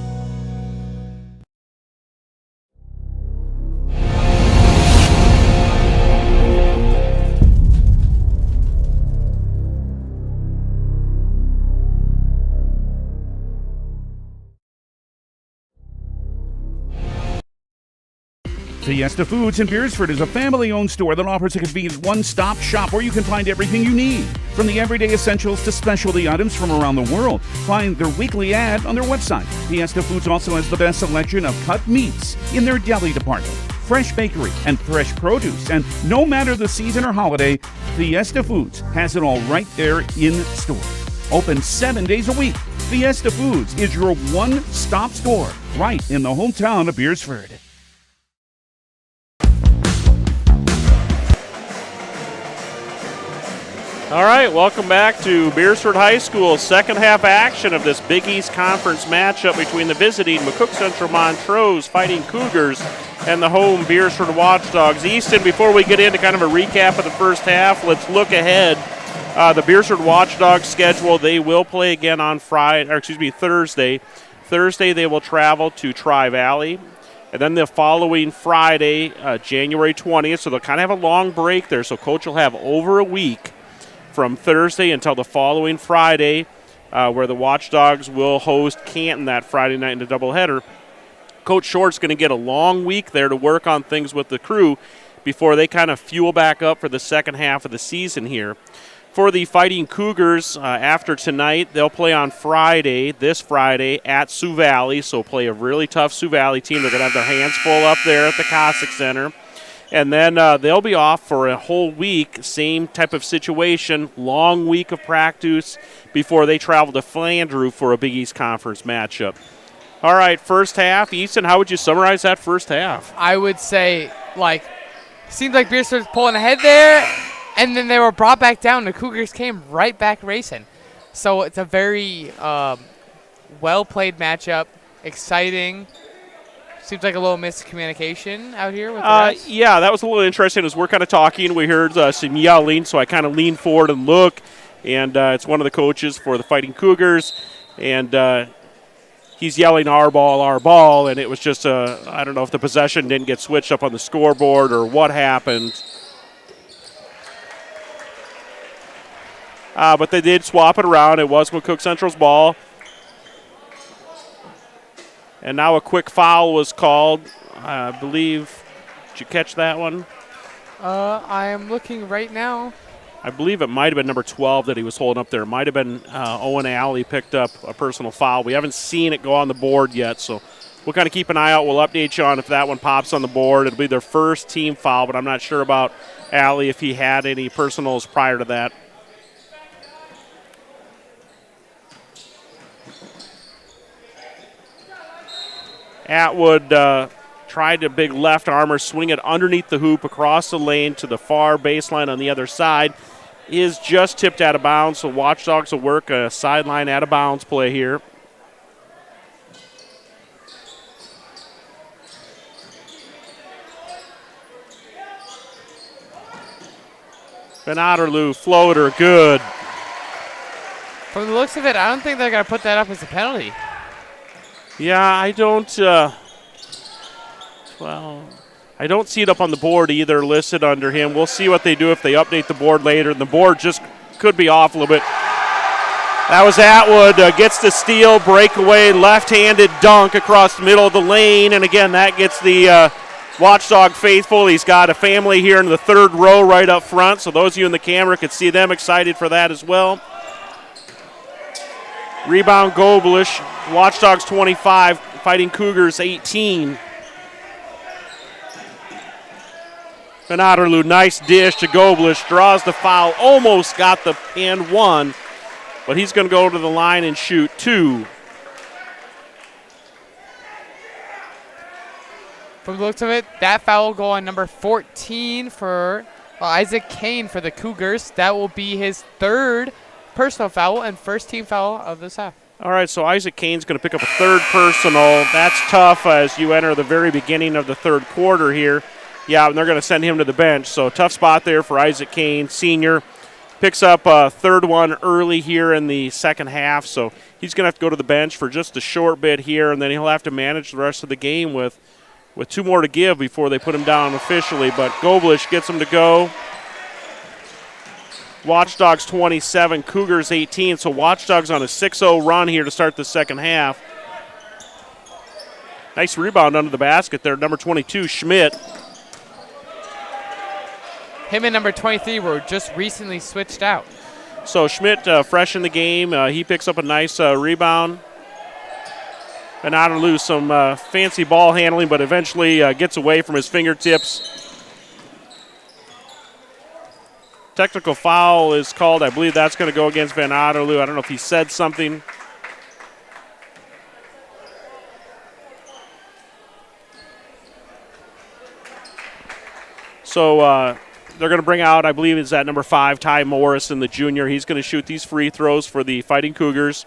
S11: Fiesta Foods in Beresford is a family-owned store that offers a convenient one-stop shop where you can find everything you need, from the everyday essentials to specialty items from around the world. Find their weekly ad on their website. Fiesta Foods also has the best selection of cut meats in their deli department, fresh bakery, and fresh produce. And no matter the season or holiday, Fiesta Foods has it all right there in store. Open 7 days a week. Fiesta Foods is your one-stop store right in the hometown of Beresford.
S14: All right, welcome back to Beresford High School's second half action of this Big East Conference matchup between the visiting McCook Central Montrose Fighting Cougars and the home Beresford Watchdogs. Easton, before we get into kind of a recap of the first half, let's look ahead. The Beresford Watchdogs schedule, they will play again on Thursday. Thursday they will travel to Tri-Valley. And then the following Friday, January 20th, so they'll kind of have a long break there, so Coach will have over a week from Thursday until the following Friday, where the Watchdogs will host Canton that Friday night in a doubleheader. Coach Short's going to get a long week there to work on things with the crew before they kind of fuel back up for the second half of the season here. For the Fighting Cougars, after tonight, they'll play on this Friday, at Sioux Valley, so play a really tough Sioux Valley team. They're going to have their hands full up there at the Cossack Center. And then they'll be off for a whole week, same type of situation, long week of practice before they travel to Flandreau for a Big East Conference matchup. All right, first half. Easton, how would you summarize that first half?
S15: I would say, seemed like Beresford was pulling ahead there, and then they were brought back down. The Cougars came right back racing. So it's a very well-played matchup, exciting. Seems like a little miscommunication out here with the refs.
S14: Yeah, that was a little interesting. As we're kind of talking, we heard some yelling, so I kind of leaned forward and look, and it's one of the coaches for the Fighting Cougars, and he's yelling our ball, and it was just I don't know if the possession didn't get switched up on the scoreboard or what happened. But they did swap it around. It was McCook Central's ball. And now a quick foul was called, I believe. Did you catch that one?
S15: I am looking right now.
S14: I believe it might have been number 12 that he was holding up there. It might have been Owen Alley picked up a personal foul. We haven't seen it go on the board yet, so we'll kind of keep an eye out. We'll update you on if that one pops on the board. It'll be their first team foul, but I'm not sure about Alley if he had any personals prior to that. Atwood tried a big left armor, swing it underneath the hoop across the lane to the far baseline on the other side. Is just tipped out of bounds, so Watchdogs will work a sideline out of bounds play here. Van Otterloo, floater, good.
S15: From the looks of it, I don't think they're going to put that up as a penalty.
S14: Yeah, I don't see it up on the board either listed under him. We'll see what they do if they update the board later. The board just could be off a little bit. That was Atwood, gets the steal, breakaway, left-handed dunk across the middle of the lane. And again, that gets the Watchdog faithful. He's got a family here in the third row right up front. So those of you in the camera could see them excited for that as well. Rebound Goblish, Watchdogs 25, Fighting Cougars 18. Van Otterloo, nice dish to Goblish, draws the foul, almost got the and one, but he's going to go to the line and shoot two.
S15: From the looks of it, that foul will go on number 14 for Isaac Kane for the Cougars. That will be his third personal foul and first team foul of this half.
S14: All right, so Isaac Kane's going to pick up a third personal. That's tough as you enter the very beginning of the third quarter here. Yeah, and they're going to send him to the bench. So tough spot there for Isaac Kane, senior. Picks up a third one early here in the second half, so he's going to have to go to the bench for just a short bit here, and then he'll have to manage the rest of the game with 2 more to give before they put him down officially. But Goblish gets him to go. Watchdogs 27, Cougars 18, so Watchdogs on a 6-0 run here to start the second half. Nice rebound under the basket there, number 22, Schmidt.
S15: Him and number 23 were just recently switched out.
S14: So Schmidt, fresh in the game, he picks up a nice rebound. And out of loose, some fancy ball handling, but eventually gets away from his fingertips. Technical foul is called. I believe that's going to go against Van Otterloo. I don't know if he said something. So they're going to bring out, I believe it's that number 5, Ty Morrison, the junior. He's going to shoot these free throws for the Fighting Cougars.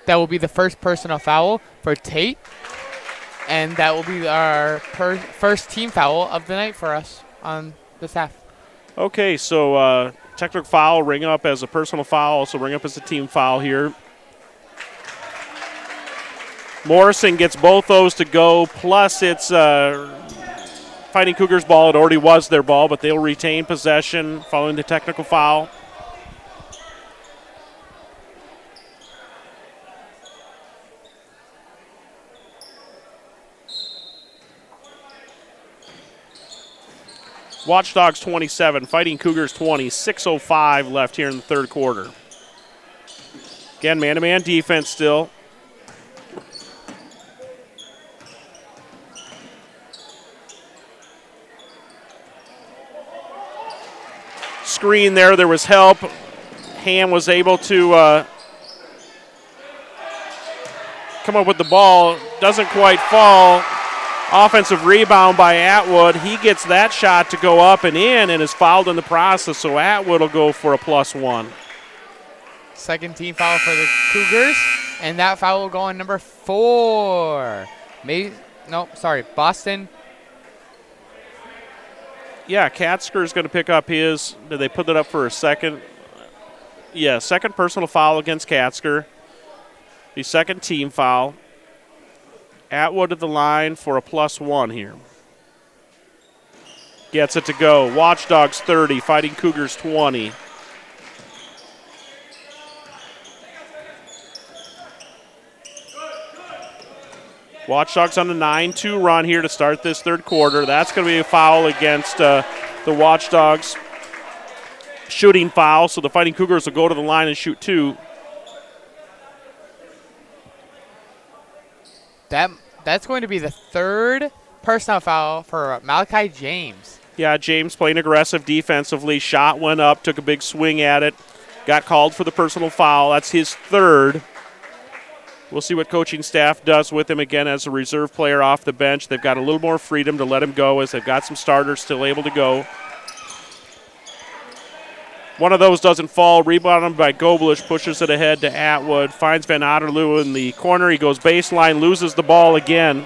S15: That will be the first personal foul for Tate, and that will be our first team foul of the night for us on this half.
S14: Okay, so technical foul, ring up as a personal foul, also ring up as a team foul here. Morrison gets both those to go, plus it's Fighting Cougars ball. It already was their ball, but they'll retain possession following the technical foul. Watchdogs 27, Fighting Cougars 20, 6:05 left here in the third quarter. Again, man-to-man defense still. Screen there was help. Ham was able to come up with the ball. Doesn't quite fall. Offensive rebound by Atwood. He gets that shot to go up and in and is fouled in the process, so Atwood will go for a +1.
S15: Second team foul for the Cougars, and that foul will go on number 4. Boston.
S14: Yeah, Katzker is going to pick up his. Did they put it up for a second? Yeah, second personal foul against Katzker. The second team foul. Atwood at the line for a +1 here. Gets it to go. Watchdogs 30, Fighting Cougars 20. Watchdogs on the 9-2 run here to start this third quarter. That's going to be a foul against the Watchdogs. Shooting foul, so the Fighting Cougars will go to the line and shoot 2.
S15: That's going to be the third personal foul for Malachi James.
S14: Yeah, James playing aggressive defensively. Shot went up, took a big swing at it. Got called for the personal foul. That's his third. We'll see what coaching staff does with him again as a reserve player off the bench. They've got a little more freedom to let him go as they've got some starters still able to go. One of those doesn't fall. Rebounded by Goblish, pushes it ahead to Atwood. Finds Van Otterloo in the corner. He goes baseline, loses the ball again.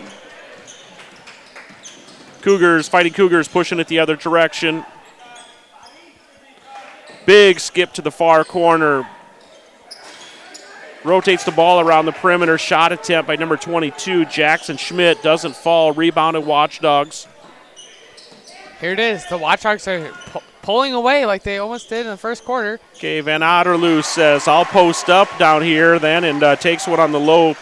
S14: Fighting Cougars pushing it the other direction. Big skip to the far corner. Rotates the ball around the perimeter. Shot attempt by number 22, Jackson Schmidt. Doesn't fall. Rebounded Watchdogs.
S15: Here it is. The Watchdogs are pulling away like they almost did in the first quarter.
S14: Okay, Van Otterloo says, I'll post up down here then, and takes one on the low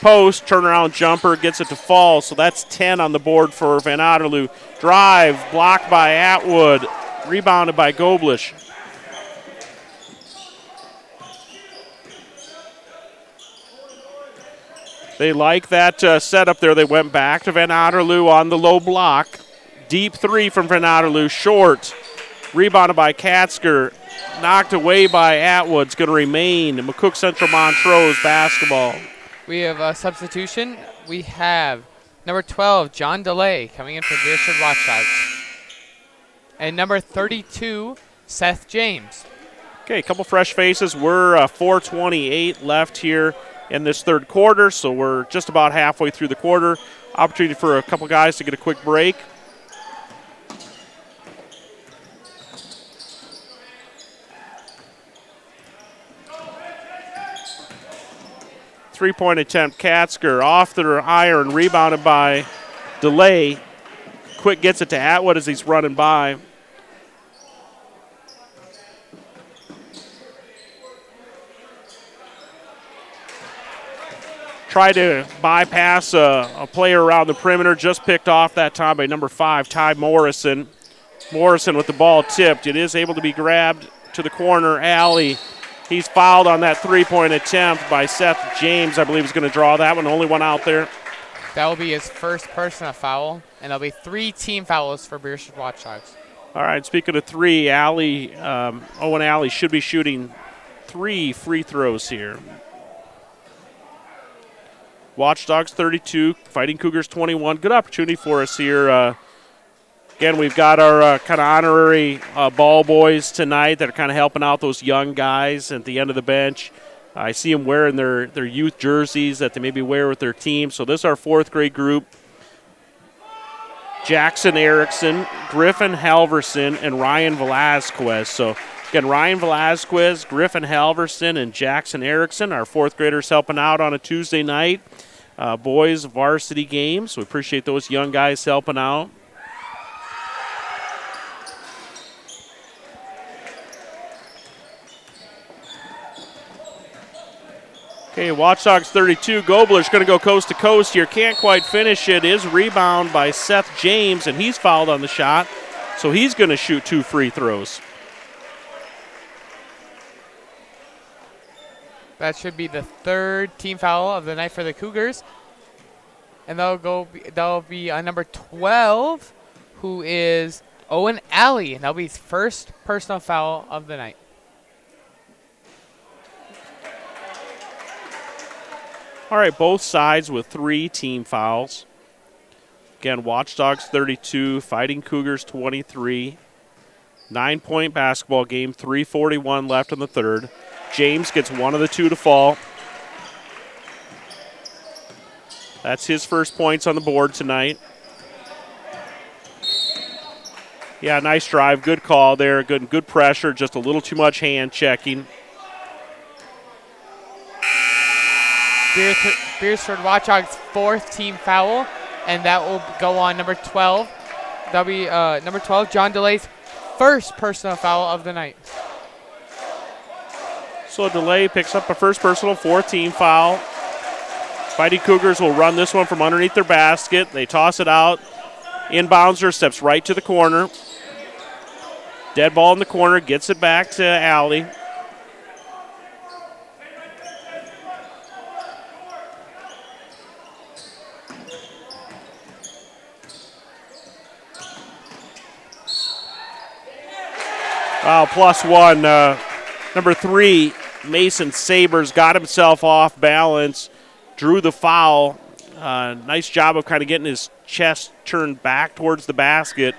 S14: post. Turnaround jumper, gets it to fall. So that's 10 on the board for Van Otterloo. Drive, blocked by Atwood. Rebounded by Goblish. They like that setup there. They went back to Van Otterloo on the low block. Deep three from Van Otterloo, short. Rebounded by Katzker. Knocked away by Atwood. It's going to remain McCook Central Montrose basketball.
S15: We have a substitution. We have number 12, John DeLay, coming in for Beresford Watchdogs. And number 32, Seth James.
S14: Okay, a couple fresh faces. We're 4:28 left here in this third quarter, so we're just about halfway through the quarter. Opportunity for a couple guys to get a quick break. Three-point attempt, Katzker off the iron, rebounded by DeLay. Quick gets it to Atwood as he's running by. Tried to bypass a player around the perimeter, just picked off that time by number 5, Ty Morrison. Morrison with the ball tipped. It is able to be grabbed to the corner alley. He's fouled on that three-point attempt by Seth James. I believe he's going to draw that one. Only one out there.
S15: That will be his first personal foul, and there'll be 3 team fouls for Beresford Watchdogs.
S14: All right, speaking of 3, Owen Alley should be shooting 3 free throws here. Watchdogs 32, Fighting Cougars 21. Good opportunity for us here. Again, we've got our kind of honorary ball boys tonight that are kind of helping out those young guys at the end of the bench. I see them wearing their youth jerseys that they maybe wear with their team. So this is our 4th grade group. Jackson Erickson, Griffin Halverson, and Ryan Velasquez. So again, Ryan Velasquez, Griffin Halverson, and Jackson Erickson, our 4th graders helping out on a Tuesday night. Boys varsity game. So we appreciate those young guys helping out. Okay, Watchdogs 32. Gobler's going to go coast to coast here. Can't quite finish it. Is rebound by Seth James, and he's fouled on the shot. So he's going to shoot 2 free throws.
S15: That should be the 3rd team foul of the night for the Cougars. And that'll be number 12, who is Owen Alley. And that'll be his first personal foul of the night.
S14: All right, both sides with 3 team fouls. Again, Watchdogs 32, Fighting Cougars 23. 9-point basketball game, 3:41 left in the 3rd. James gets one of the 2 to fall. That's his first points on the board tonight. Yeah, nice drive, good call there, good pressure, just a little too much hand checking.
S15: Beresford Watchdogs' 4th team foul, and that will go on number 12. That'll be number 12, John DeLay's first personal foul of the night.
S14: So DeLay picks up a first personal, 4th team foul. Fighting Cougars will run this one from underneath their basket. They toss it out. Inbounds steps right to the corner. Dead ball in the corner, gets it back to Alley. Wow, +1. Number 3, Mason Sabers got himself off balance, drew the foul. Nice job of kind of getting his chest turned back towards the basket.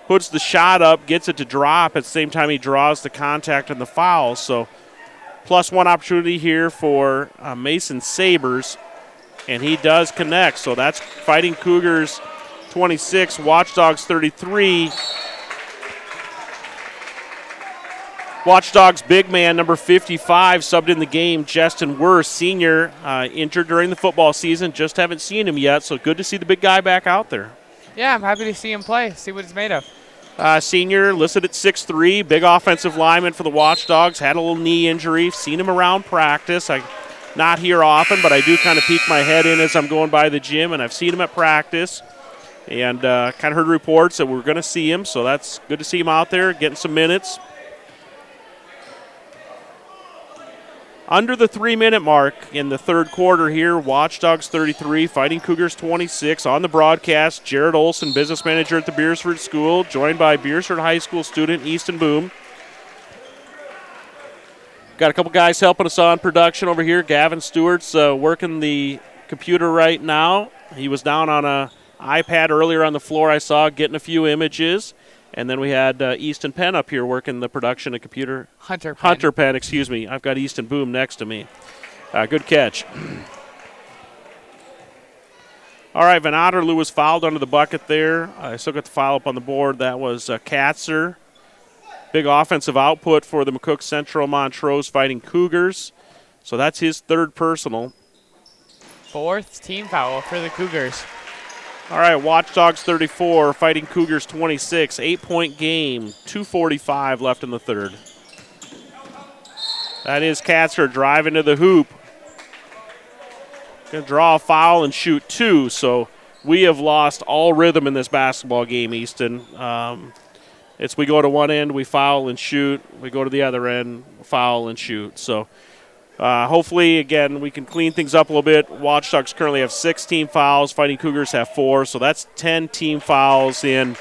S14: Puts the shot up, gets it to drop. At the same time, he draws the contact and the foul. So +1 opportunity here for Mason Sabers, and he does connect. So that's Fighting Cougars 26, Watchdogs 33. Watchdogs big man, number 55, subbed in the game, Justin Worth, senior, injured during the football season. Just haven't seen him yet, so good to see the big guy back out there.
S15: Yeah, I'm happy to see him play, see what he's made of.
S14: Senior, listed at 6'3", big offensive lineman for the Watchdogs, had a little knee injury, seen him around practice. I'm not here often, but I do kind of peek my head in as I'm going by the gym, and I've seen him at practice. And kind of heard reports that we're going to see him, so that's good to see him out there getting some minutes. Under the 3-minute mark in the 3rd quarter here, Watchdogs 33, Fighting Cougars 26. On the broadcast, Jared Olson, business manager at the Beresford School, joined by Beresford High School student Easton Boom. Got a couple guys helping us on production over here. Gavin Stewart's working the computer right now. He was down on an iPad earlier on the floor, I saw, getting a few images. And then we had Easton Penn up here working the production of computer.
S15: Hunter
S14: Penn, excuse me. I've got Easton Boom next to me. Good catch. All right, Van Otterloo was fouled under the bucket there. I still got the foul up on the board. That was Katzer. Big offensive output for the McCook Central Montrose Fighting Cougars. So that's his third personal.
S15: 4th team foul for the Cougars.
S14: All right, Watchdogs 34, Fighting Cougars 26. 8-point game, 2:45 left in the third. That is Katzer driving to the hoop. Going to draw a foul and shoot 2, so we have lost all rhythm in this basketball game, Easton. We go to one end, we foul and shoot. We go to the other end, foul and shoot. So hopefully, again, we can clean things up a little bit. Watchdogs currently have 6 team fouls. Fighting Cougars have 4, so that's 10 team fouls in,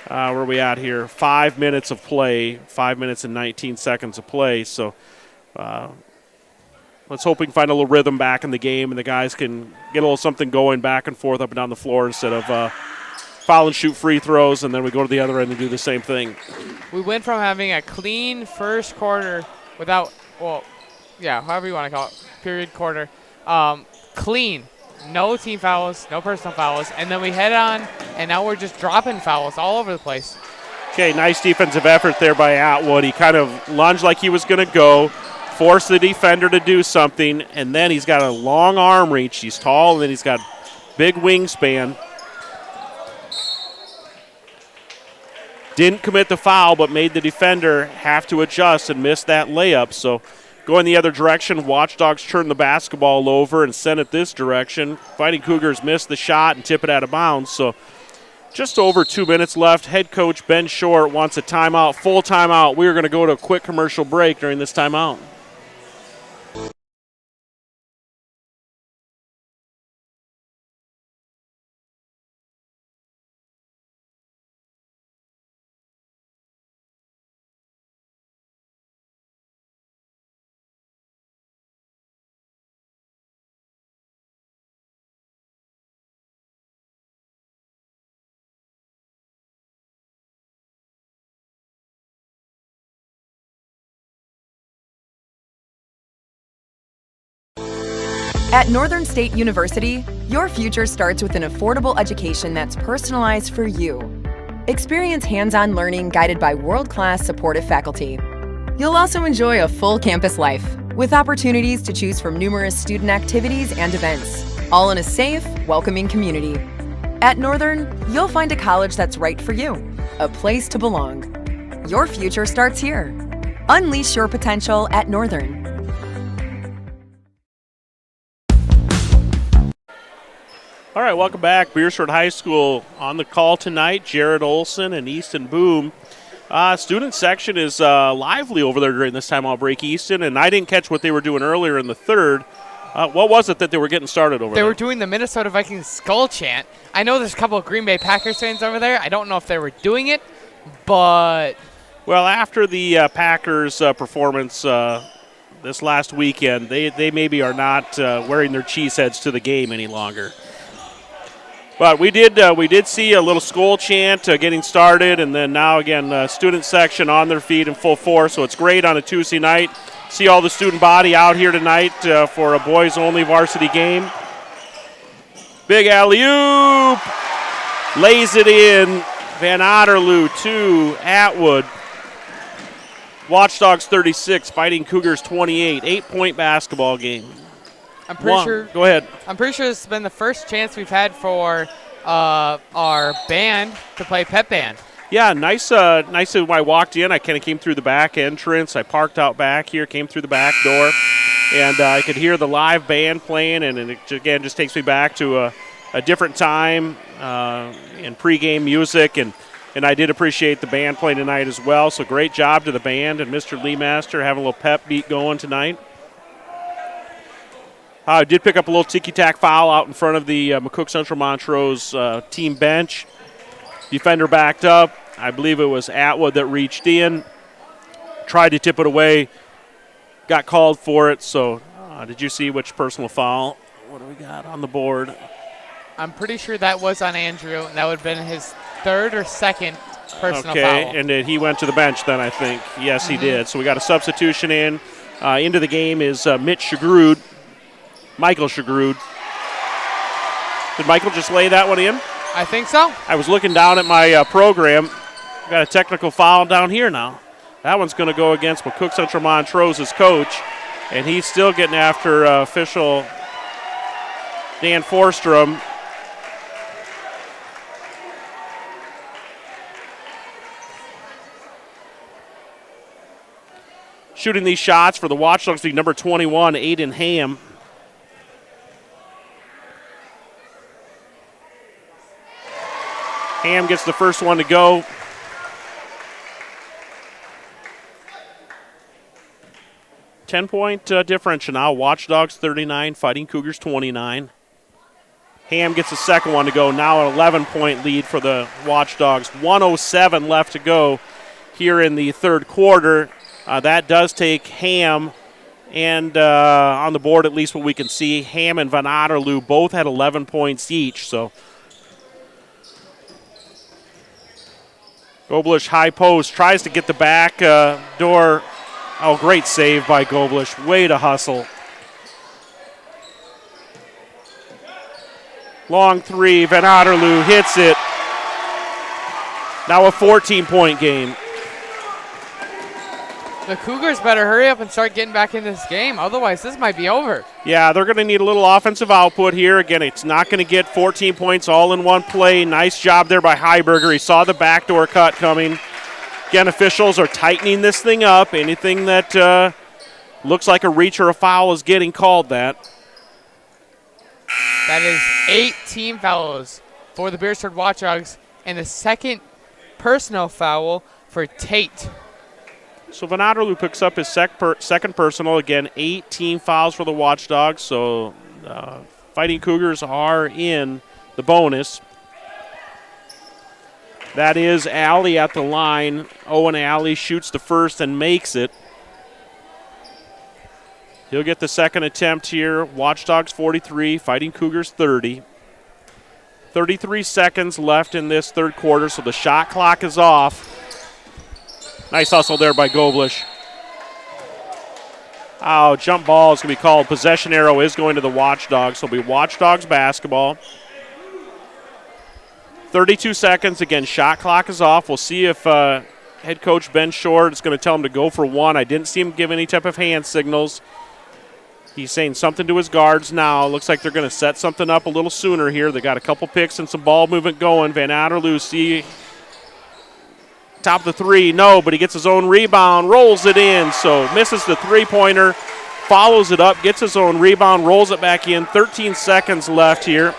S14: where are we at here? 5 minutes of play, 5 minutes and 19 seconds of play. So let's hope we can find a little rhythm back in the game and the guys can get a little something going back and forth up and down the floor instead of foul and shoot free throws, and then we go to the other end and do the same thing.
S15: We went from having a clean first quarter without, however you want to call it, period quarter, clean. No team fouls, no personal fouls, and then we head on, and now we're just dropping fouls all over the place.
S14: Okay, nice defensive effort there by Atwood. He kind of lunged like he was going to go, forced the defender to do something, and then he's got a long arm reach. He's tall, and then he's got big wingspan. Didn't commit the foul, but made the defender have to adjust and miss that layup. So going the other direction, Watchdogs turn the basketball over and send it this direction. Fighting Cougars miss the shot and tip it out of bounds. So just over 2 minutes left. Head coach Ben Short wants a timeout, full timeout. We are going to go to a quick commercial break during this timeout.
S7: At Northern State University, your future starts with an affordable education that's personalized for you. Experience hands-on learning guided by world-class supportive faculty. You'll also enjoy a full campus life with opportunities to choose from numerous student activities and events, all in a safe, welcoming community. At Northern, you'll find a college that's right for you, a place to belong. Your future starts here. Unleash your potential at Northern.
S14: All right, welcome back. Beresford High School on the call tonight. Jared Olson and Easton Boom. Student section is lively over there during this timeout break, Easton, and I didn't catch what they were doing earlier in the third. What was it that they were getting started over there?
S15: They were doing the Minnesota Vikings skull chant. I know there's a couple of Green Bay Packers fans over there. I don't know if they were doing it, but...
S14: Well, after the Packers performance this last weekend, they maybe are not wearing their cheese heads to the game any longer. But we did see a little skull chant getting started, and then now again student section on their feet in full force. So it's great on a Tuesday night. See all the student body out here tonight for a boys-only varsity game. Big alley-oop, lays it in. Van Otterloo to Atwood. Watchdogs 36, Fighting Cougars 28. 8-point basketball game.
S15: I'm pretty sure.
S14: Go ahead.
S15: I'm pretty sure this has been the first chance we've had for our band to play pep band.
S14: Yeah, nice. Nice. When I walked in, I kind of came through the back entrance. I parked out back here, came through the back door, and I could hear the live band playing. And it again just takes me back to a different time and pregame music. And I did appreciate the band playing tonight as well. So great job to the band and Mr. Lee Master having a little pep beat going tonight. I did pick up a little ticky-tack foul out in front of the McCook Central Montrose team bench. Defender backed up. I believe it was Atwood that reached in, tried to tip it away, got called for it. So did you see which personal foul? What do we got on the board?
S15: I'm pretty sure that was on Andrew, and that would have been his third or second personal foul.
S14: Okay, and he went to the bench then, I think. Yes, he did. So we got a substitution in. Into the game is Mitch Shagrud. Michael Shagrud. Did Michael just lay that one in?
S15: I think so.
S14: I was looking down at my program. Got a technical foul down here now. That one's going to go against McCook Central Montrose's coach. And he's still getting after official Dan Forstrom. Shooting these shots for the Watchdogs league, number 21, Aiden Ham. Ham gets the first one to go. Ten-point differential now. Watchdogs 39, Fighting Cougars 29. Ham gets the second one to go. Now an 11-point lead for the Watchdogs. 1:07 left to go here in the third quarter. That does take Ham and on the board, at least what we can see, Ham and Van Otterloo both had 11 points each. So Goblish high post, tries to get the back door. Oh, great save by Goblish. Way to hustle. Long three, Van Otterloo hits it. Now a 14-point game.
S15: The Cougars better hurry up and start getting back in this game. Otherwise, this might be over.
S14: Yeah, they're going to need a little offensive output here. Again, it's not going to get 14 points all in one play. Nice job there by Heiberger. He saw the backdoor cut coming. Again, officials are tightening this thing up. Anything that looks like a reach or a foul is getting called that.
S15: That is 8 team fouls for the Beresford Watchdogs and the second personal foul for Tate.
S14: So Van Otterloo picks up his second personal. Again, 8 team fouls for the Watchdogs. So Fighting Cougars are in the bonus. That is Alley at the line. Owen Alley shoots the first and makes it. He'll get the second attempt here. Watchdogs 43, Fighting Cougars 30. 33 seconds left in this third quarter, so the shot clock is off. Nice hustle there by Goblish. Oh, jump ball is going to be called. Possession arrow is going to the Watchdogs, so it'll be Watchdogs basketball. 32 seconds. Again, shot clock is off. We'll see if head coach Ben Short is going to tell him to go for one. I didn't see him give any type of hand signals. He's saying something to his guards now. Looks like they're going to set something up a little sooner here. They got a couple picks and some ball movement going. Van Otterloo, see top of the three. No, but he gets his own rebound, rolls it in. So misses the three-pointer, follows it up, gets his own rebound, rolls it back in. 13 seconds left here.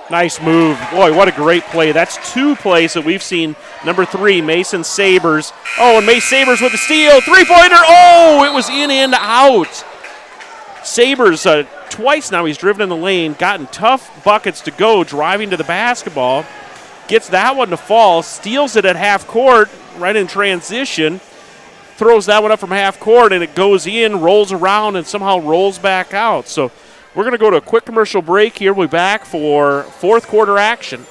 S14: Nice move. Boy, what a great play. That's 2 plays that we've seen. Number 3, Mason Sabers. Oh, and Mace Sabers with the steal. Three-pointer. Oh, it was in and out. Sabers twice now he's driven in the lane, gotten tough buckets to go, driving to the basketball. Gets that one to fall, steals it at half court, right in transition. Throws that one up from half court, and it goes in, rolls around, and somehow rolls back out. So we're going to go to a quick commercial break here. We'll be back for fourth quarter action.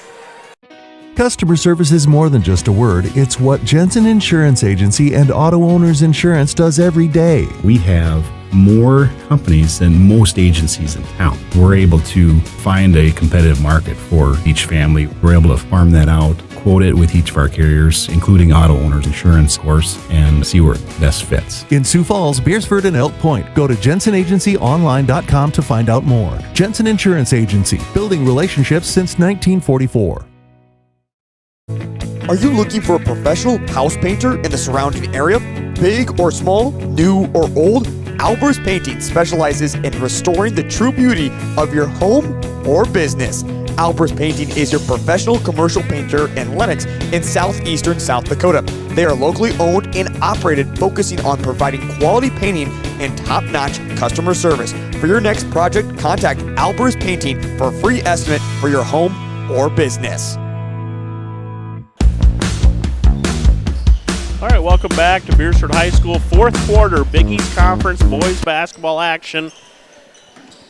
S12: Customer service is more than just a word. It's what Jensen Insurance Agency and Auto Owners Insurance does every day.
S13: We have more companies than most agencies in town. We're able to find a competitive market for each family. We're able to farm that out, quote it with each of our carriers, including Auto Owners Insurance, of course, and see where it best fits.
S12: In Sioux Falls, Beresford, and Elk Point, go to jensenagencyonline.com to find out more. Jensen Insurance Agency, building relationships since 1944.
S1: Are you looking for a professional house painter in the surrounding area? Big or small, new or old? Albers Painting specializes in restoring the true beauty of your home or business. Albers Painting is your professional commercial painter in Lenox in southeastern South Dakota. They are locally owned and operated, focusing on providing quality painting and top-notch customer service. For your next project, contact Albers Painting for a free estimate for your home or business.
S14: All right, welcome back to Beresford High School. Fourth quarter, Big East Conference boys basketball action.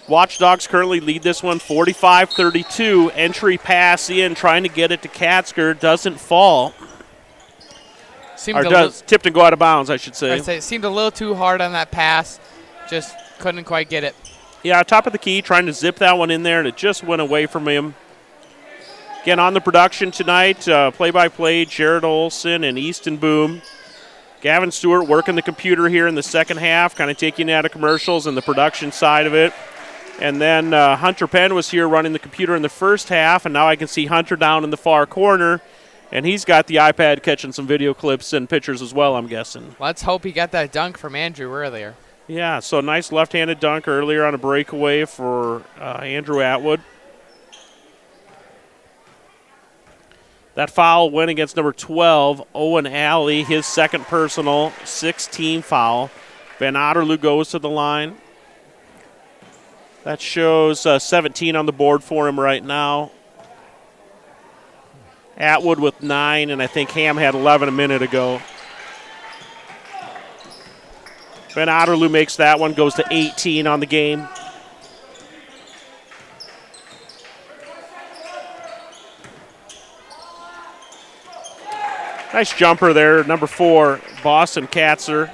S14: Watchdogs currently lead this one 45-32. Entry pass in, trying to get it to Catsker. Doesn't fall. Tipped and go out of bounds, I should say.
S15: It seemed a little too hard on that pass. Just couldn't quite get it.
S14: Yeah, top of the key, trying to zip that one in there, and it just went away from him. Again, on the production tonight, play-by-play, Jared Olson and Easton Boom. Gavin Stewart working the computer here in the second half, kind of taking out of commercials and the production side of it. And then Hunter Penn was here running the computer in the first half, and now I can see Hunter down in the far corner, and he's got the iPad catching some video clips and pictures as well, I'm guessing.
S15: Let's hope he got that dunk from Andrew earlier.
S14: Yeah, so nice left-handed dunk earlier on a breakaway for Andrew Atwood. That foul went against number 12, Owen Alley, his second personal, 6-team foul. Van Otterloo goes to the line. That shows 17 on the board for him right now. Atwood with 9, and I think Ham had 11 a minute ago. Van Otterloo makes that one, goes to 18 on the game. Nice jumper there, number 4, Boston Katzer.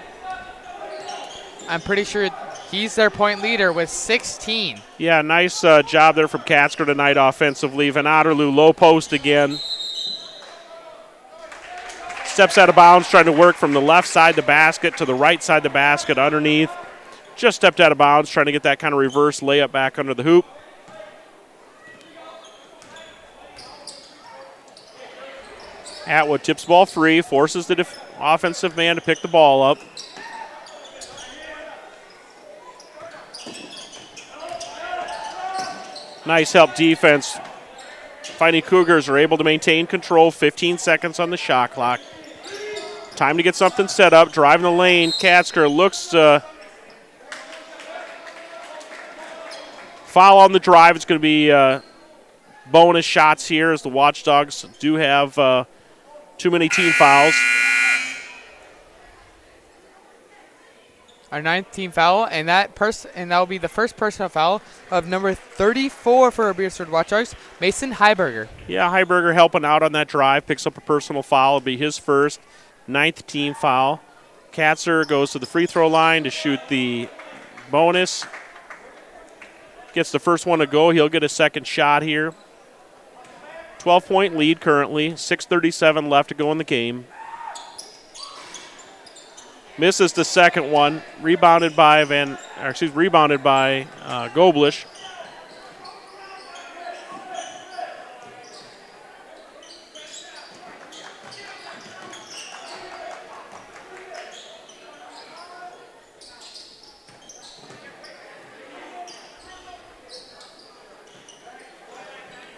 S15: I'm pretty sure he's their point leader with 16.
S14: Yeah, nice job there from Katzer tonight offensively. Van Otterloo low post again. Steps out of bounds, trying to work from the left side of the basket to the right side of the basket underneath. Just stepped out of bounds, trying to get that kind of reverse layup back under the hoop. Atwood tips ball free, forces the offensive man to pick the ball up. Nice help defense. Fighting Cougars are able to maintain control, 15 seconds on the shot clock. Time to get something set up, driving the lane. Katzer looks foul on the drive. It's going to be bonus shots here as the Watchdogs do have too many team fouls.
S15: Our 9th team foul, and that will be the first personal foul of number 34 for our Beresford Watchdogs, Mason Heiberger.
S14: Yeah, Heiberger helping out on that drive, picks up a personal foul. It'll be his first, 9th team foul. Katzer goes to the free throw line to shoot the bonus. Gets the first one to go. He'll get a second shot here. 12-point lead currently, 6:37 left to go in the game. Misses the second one, rebounded by Goblish.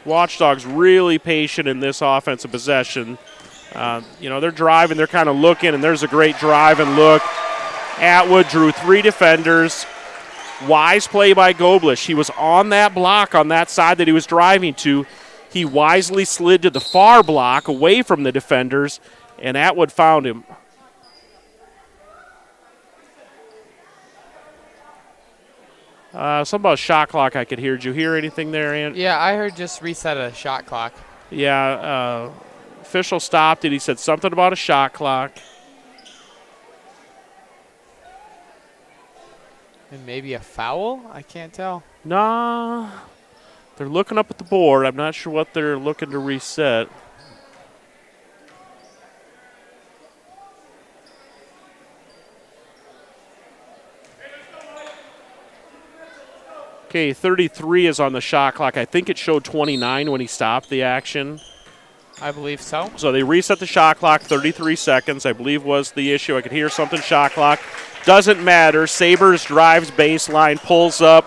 S14: Watchdogs really patient in this offensive possession. They're driving, they're kind of looking, and there's a great drive and look. Atwood drew 3 defenders. Wise play by Goblish. He was on that block on that side that he was driving to. He wisely slid to the far block away from the defenders, and Atwood found him. Something about shot clock I could hear. Did you hear anything there, Ann?
S15: Yeah, I heard just reset a shot clock.
S14: Yeah, official stopped it. He said something about a shot clock.
S15: And maybe a foul? I can't tell.
S14: Nah, they're looking up at the board. I'm not sure what they're looking to reset. Okay, 33 is on the shot clock. I think it showed 29 when he stopped the action.
S15: I believe so.
S14: So they reset the shot clock, 33 seconds, I believe was the issue. I could hear something, shot clock. Doesn't matter. Sabres drives baseline, pulls up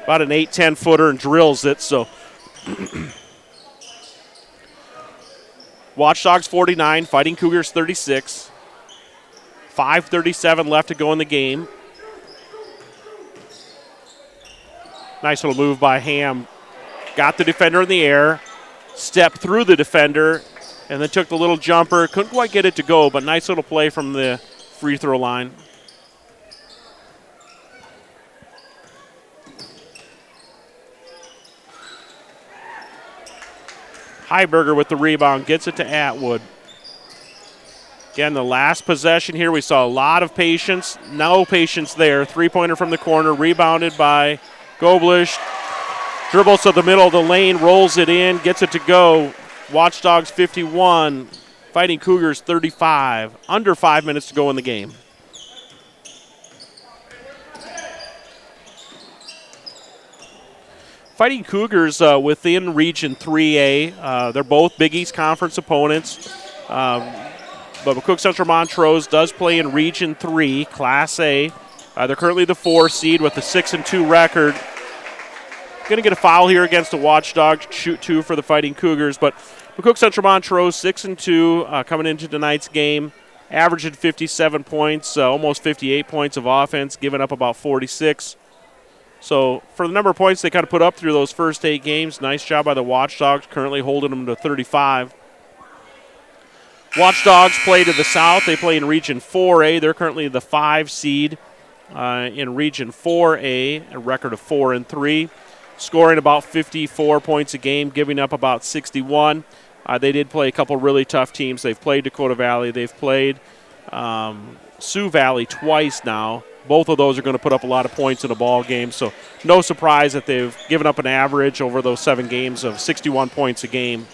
S14: about an 8-10 footer and drills it. So Watchdogs 49, Fighting Cougars 36. 5:37 left to go in the game. Nice little move by Ham. Got the defender in the air, stepped through the defender, and then took the little jumper. Couldn't quite get it to go, but nice little play from the free throw line. Heiberger with the rebound, gets it to Atwood. Again, the last possession here, we saw a lot of patience. No patience there. Three-pointer from the corner, rebounded by Goblish. Dribbles to the middle of the lane, rolls it in, gets it to go. Watchdogs 51, Fighting Cougars 35. Under 5 minutes to go in the game. Fighting Cougars within Region 3A. They're both Big East Conference opponents. But McCook Central Montrose does play in Region 3, Class A. They're currently the 4 seed with a 6-2 record. Going to get a foul here against the Watchdogs. Shoot 2 for the Fighting Cougars. But McCook Central Montrose 6-2 coming into tonight's game. Averaging 57 points, almost 58 points of offense, giving up about 46. So for the number of points they kind of put up through those first 8 games, nice job by the Watchdogs, currently holding them to 35. Watchdogs play to the south. They play in Region 4A. They're currently the 5 seed in Region 4A, a record of 4-3, scoring about 54 points a game, giving up about 61. They did play a couple really tough teams. They've played Dakota Valley. They've played Sioux Valley twice now. Both of those are going to put up a lot of points in a ball game, so no surprise that they've given up an average over those 7 games of 61 points a game.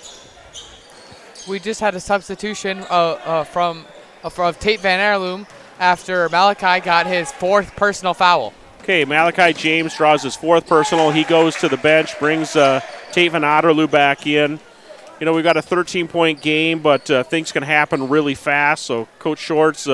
S15: We just had a substitution from Tate Van Aerloom after Malachi got his 4th personal foul.
S14: Okay, Malachi James draws his 4th personal. He goes to the bench, brings Tate Van Otterloo back in. You know, we've got a 13-point game, but things can happen really fast, so Coach Short's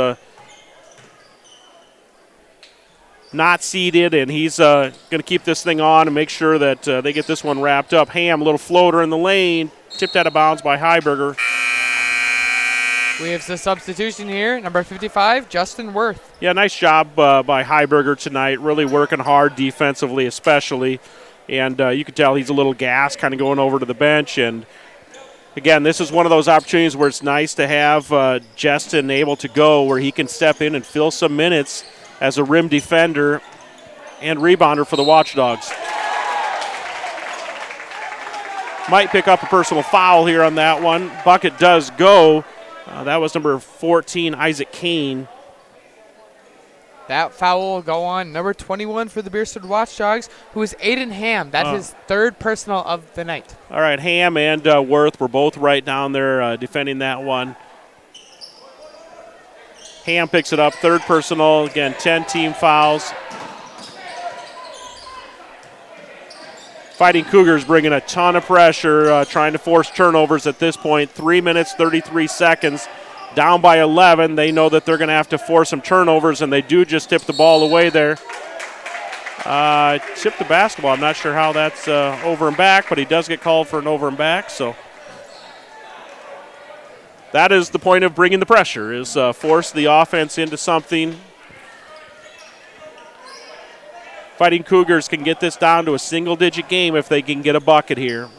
S14: not seeded, and he's going to keep this thing on and make sure that they get this one wrapped up. Ham, a little floater in the lane, tipped out of bounds by Heiberger.
S15: We have the substitution here, number 55, Justin Worth.
S14: Yeah, nice job by Heiberger tonight, really working hard defensively especially, and you can tell he's a little gassed, kind of going over to the bench. And again, this is one of those opportunities where it's nice to have Justin able to go where he can step in and fill some minutes as a rim defender and rebounder for the Watchdogs. Might pick up a personal foul here on that one. Bucket does go. That was number 14, Isaac Kane.
S15: That foul will go on number 21 for the Beresford Watchdogs, who is Aiden Ham. That's his 3rd personal of the night.
S14: All right, Ham and Worth were both right down there defending that one. Ham picks it up, 3rd personal. Again, 10 team fouls. Fighting Cougars bringing a ton of pressure, trying to force turnovers at this point. 3 minutes, 33 seconds. Down by 11. They know that they're going to have to force some turnovers, and they do just tip the ball away there. Tip the basketball. I'm not sure how that's over and back, but he does get called for an over and back, so that is the point of bringing the pressure, is force the offense into something. Fighting Cougars can get this down to a single-digit game if they can get a bucket here.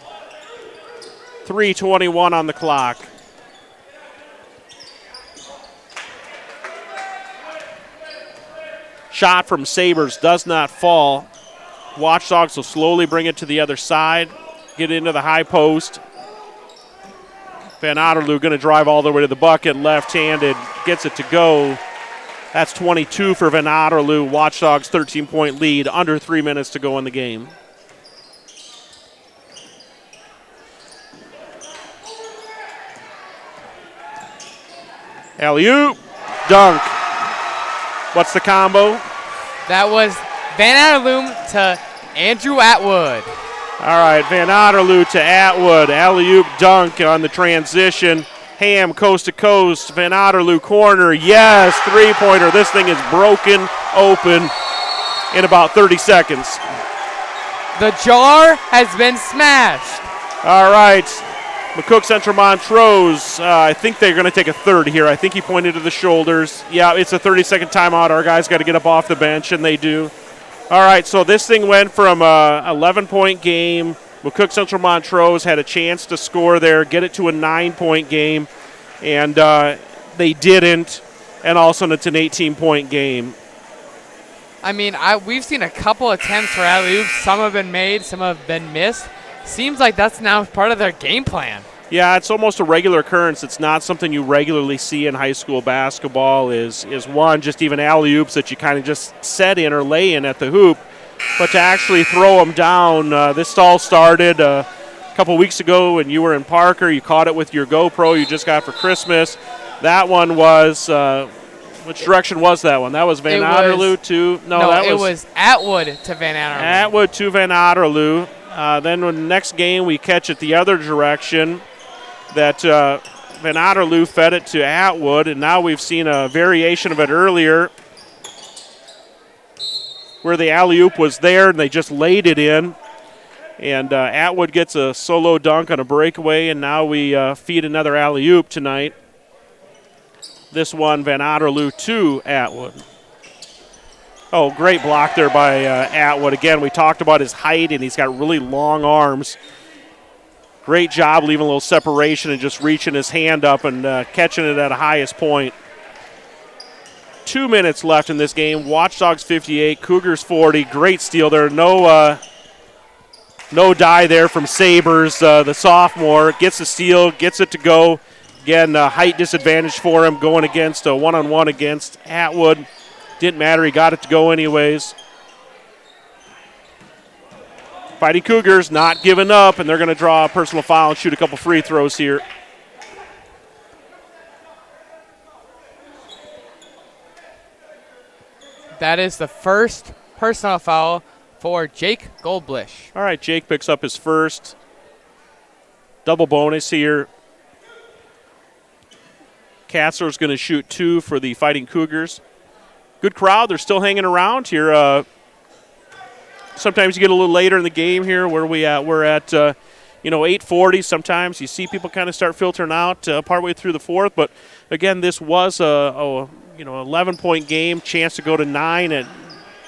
S14: 3:21 on the clock. Shot from Sabres does not fall. Watchdogs will slowly bring it to the other side, get into the high post. Van Otterloo going to drive all the way to the bucket, left-handed, gets it to go. That's 22 for Van Otterloo. Watchdogs 13-point lead, under 3 minutes to go in the game. Alley-oop, dunk. What's the combo?
S15: That was Van Otterloo to Andrew Atwood.
S14: All right, Van Otterloo to Atwood. Alley-oop dunk on the transition. Ham coast to coast. Van Otterloo corner. Yes, three-pointer. This thing is broken open in about 30 seconds.
S15: The jar has been smashed.
S14: All right, McCook Central Montrose. I think they're going to take a third here. I think he pointed to the shoulders. Yeah, it's a 30-second timeout. Our guys got to get up off the bench, and they do. All right, so this thing went from an 11-point game. McCook Central Montrose had a chance to score there, get it to a 9-point game, and they didn't. And also, it's an 18-point game.
S15: I mean, we've seen a couple attempts for alley-oops. Some have been made, some have been missed. Seems like that's now part of their game plan.
S14: Yeah, it's almost a regular occurrence. It's not something you regularly see in high school basketball is one, just even alley-oops that you kind of just set in or lay in at the hoop. But to actually throw them down, this all started
S16: a couple weeks ago when you were in Parker. You caught it with your GoPro you just got for Christmas. That one was, which direction was that one? That was Van Otterloo to,
S15: it was Atwood to Van Otterloo.
S16: Atwood to Van Otterloo. Then when the next game we catch it the other direction, that Van Otterloo fed it to Atwood, and now we've seen a variation of it earlier where the alley-oop was there and they just laid it in. And Atwood gets a solo dunk on a breakaway, and now we feed another alley-oop tonight. This one, Van Otterloo to Atwood. Oh, great block there by Atwood. Again, we talked about his height, and he's got really long arms. Great job leaving a little separation and just reaching his hand up and catching it at a highest point. 2 minutes left in this game. Watchdogs 58, Cougars 40. Great steal there. No die there from Sabres. The sophomore gets the steal, gets it to go. Again, height disadvantage for him going against a one-on-one against Atwood. Didn't matter. He got it to go anyways. Fighting Cougars not giving up, and they're going to draw a personal foul and shoot a couple free throws here.
S15: That is the first personal foul for Jake Goldblish.
S16: All right, Jake picks up his first. Double bonus here. Katzler's going to shoot 2 for the Fighting Cougars. Good crowd. They're still hanging around here. Sometimes you get a little later in the game here where we're at 8:40. Sometimes you see people kind of start filtering out partway through the fourth. But, again, this was a 11-point game, chance to go to 9 and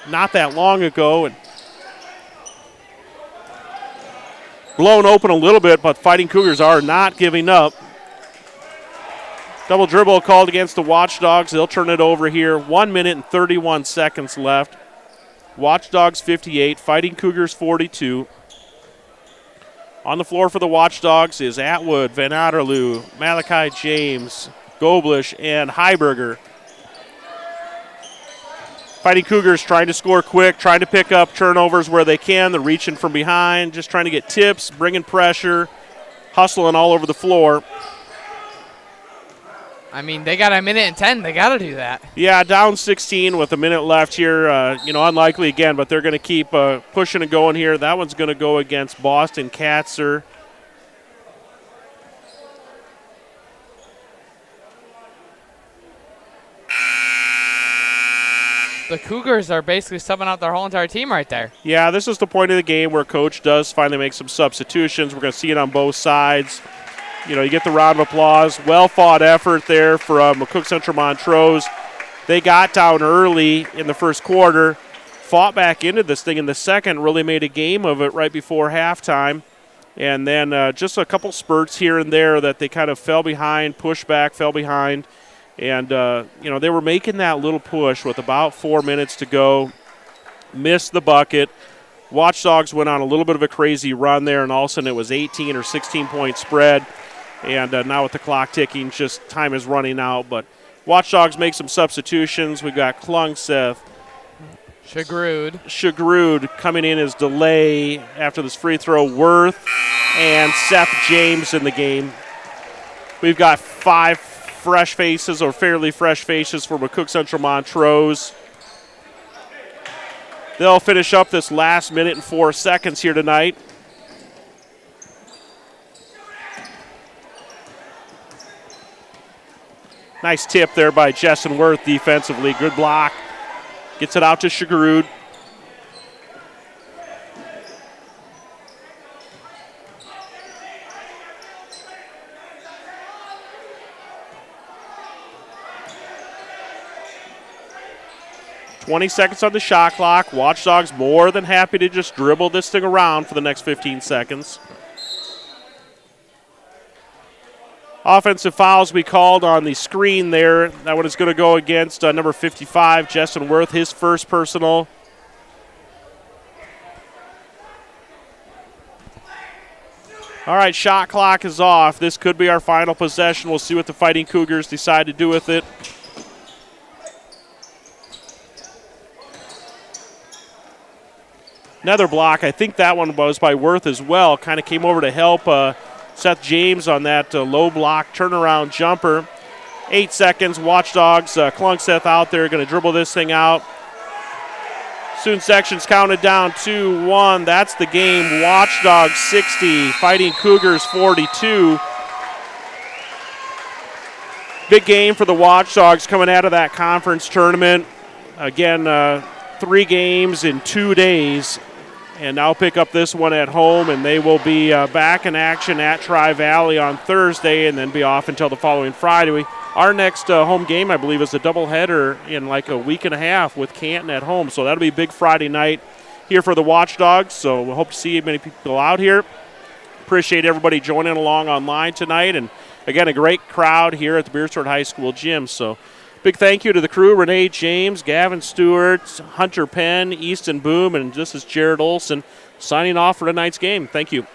S16: not that long ago. And blown open a little bit, but Fighting Cougars are not giving up. Double dribble called against the Watchdogs. They'll turn it over here. 1 minute and 31 seconds left. Watchdogs 58, Fighting Cougars 42. On the floor for the Watchdogs is Atwood, Van Otterloo, Malachi James, Goblish, and Heiberger. Fighting Cougars trying to score quick, trying to pick up turnovers where they can. They're reaching from behind, just trying to get tips, bringing pressure, hustling all over the floor.
S15: I mean, they got a minute and 10. They got to do that.
S16: Yeah, down 16 with a minute left here. Unlikely again, but they're going to keep pushing and going here. That one's going to go against Boston Katzer.
S15: The Cougars are basically subbing out their whole entire team right there.
S16: Yeah, this is the point of the game where Coach does finally make some substitutions. We're going to see it on both sides. You get the round of applause. Well-fought effort there from McCook Central Montrose. They got down early in the first quarter, fought back into this thing in the second, really made a game of it right before halftime. And then just a couple spurts here and there that they kind of fell behind, pushed back, fell behind. And, they were making that little push with about 4 minutes to go. Missed the bucket. Watchdogs went on a little bit of a crazy run there, and all of a sudden it was 18 or 16-point spread. And now with the clock ticking, just time is running out. But Watchdogs make some substitutions. We've got Klungseth. Shagrud coming in as delay after this free throw. Worth and Seth James in the game. We've got 5 fresh faces or fairly fresh faces for McCook Central Montrose. They'll finish up this last minute and 4 seconds here tonight. Nice tip there by Justin Worth defensively. Good block. Gets it out to Shagrud. $20 seconds on the shot clock. Watchdogs more than happy to just dribble this thing around for the next 15 seconds. Offensive fouls we called on the screen there. That one is going to go against number 55, Justin Worth, his first personal. All right, shot clock is off. This could be our final possession. We'll see what the Fighting Cougars decide to do with it. Another block. I think that one was by Worth as well. Kind of came over to help Seth James on that low block turnaround jumper. 8 seconds. Watchdogs clung Seth out there. Going to dribble this thing out. Soon sections counted down 2-1. That's the game. Watchdogs 60. Fighting Cougars 42. Big game for the Watchdogs coming out of that conference tournament. Again, 3 games in 2 days. And now pick up this one at home, and they will be back in action at Tri-Valley on Thursday and then be off until the following Friday. Our next home game, I believe, is a doubleheader in like a week and a half with Canton at home. So that'll be a big Friday night here for the Watchdogs. So we hope to see many people out here. Appreciate everybody joining along online tonight. And, again, a great crowd here at the Beresford High School gym. So big thank you to the crew, Renee James, Gavin Stewart, Hunter Penn, Easton Boom, and this is Jared Olson signing off for tonight's game. Thank you.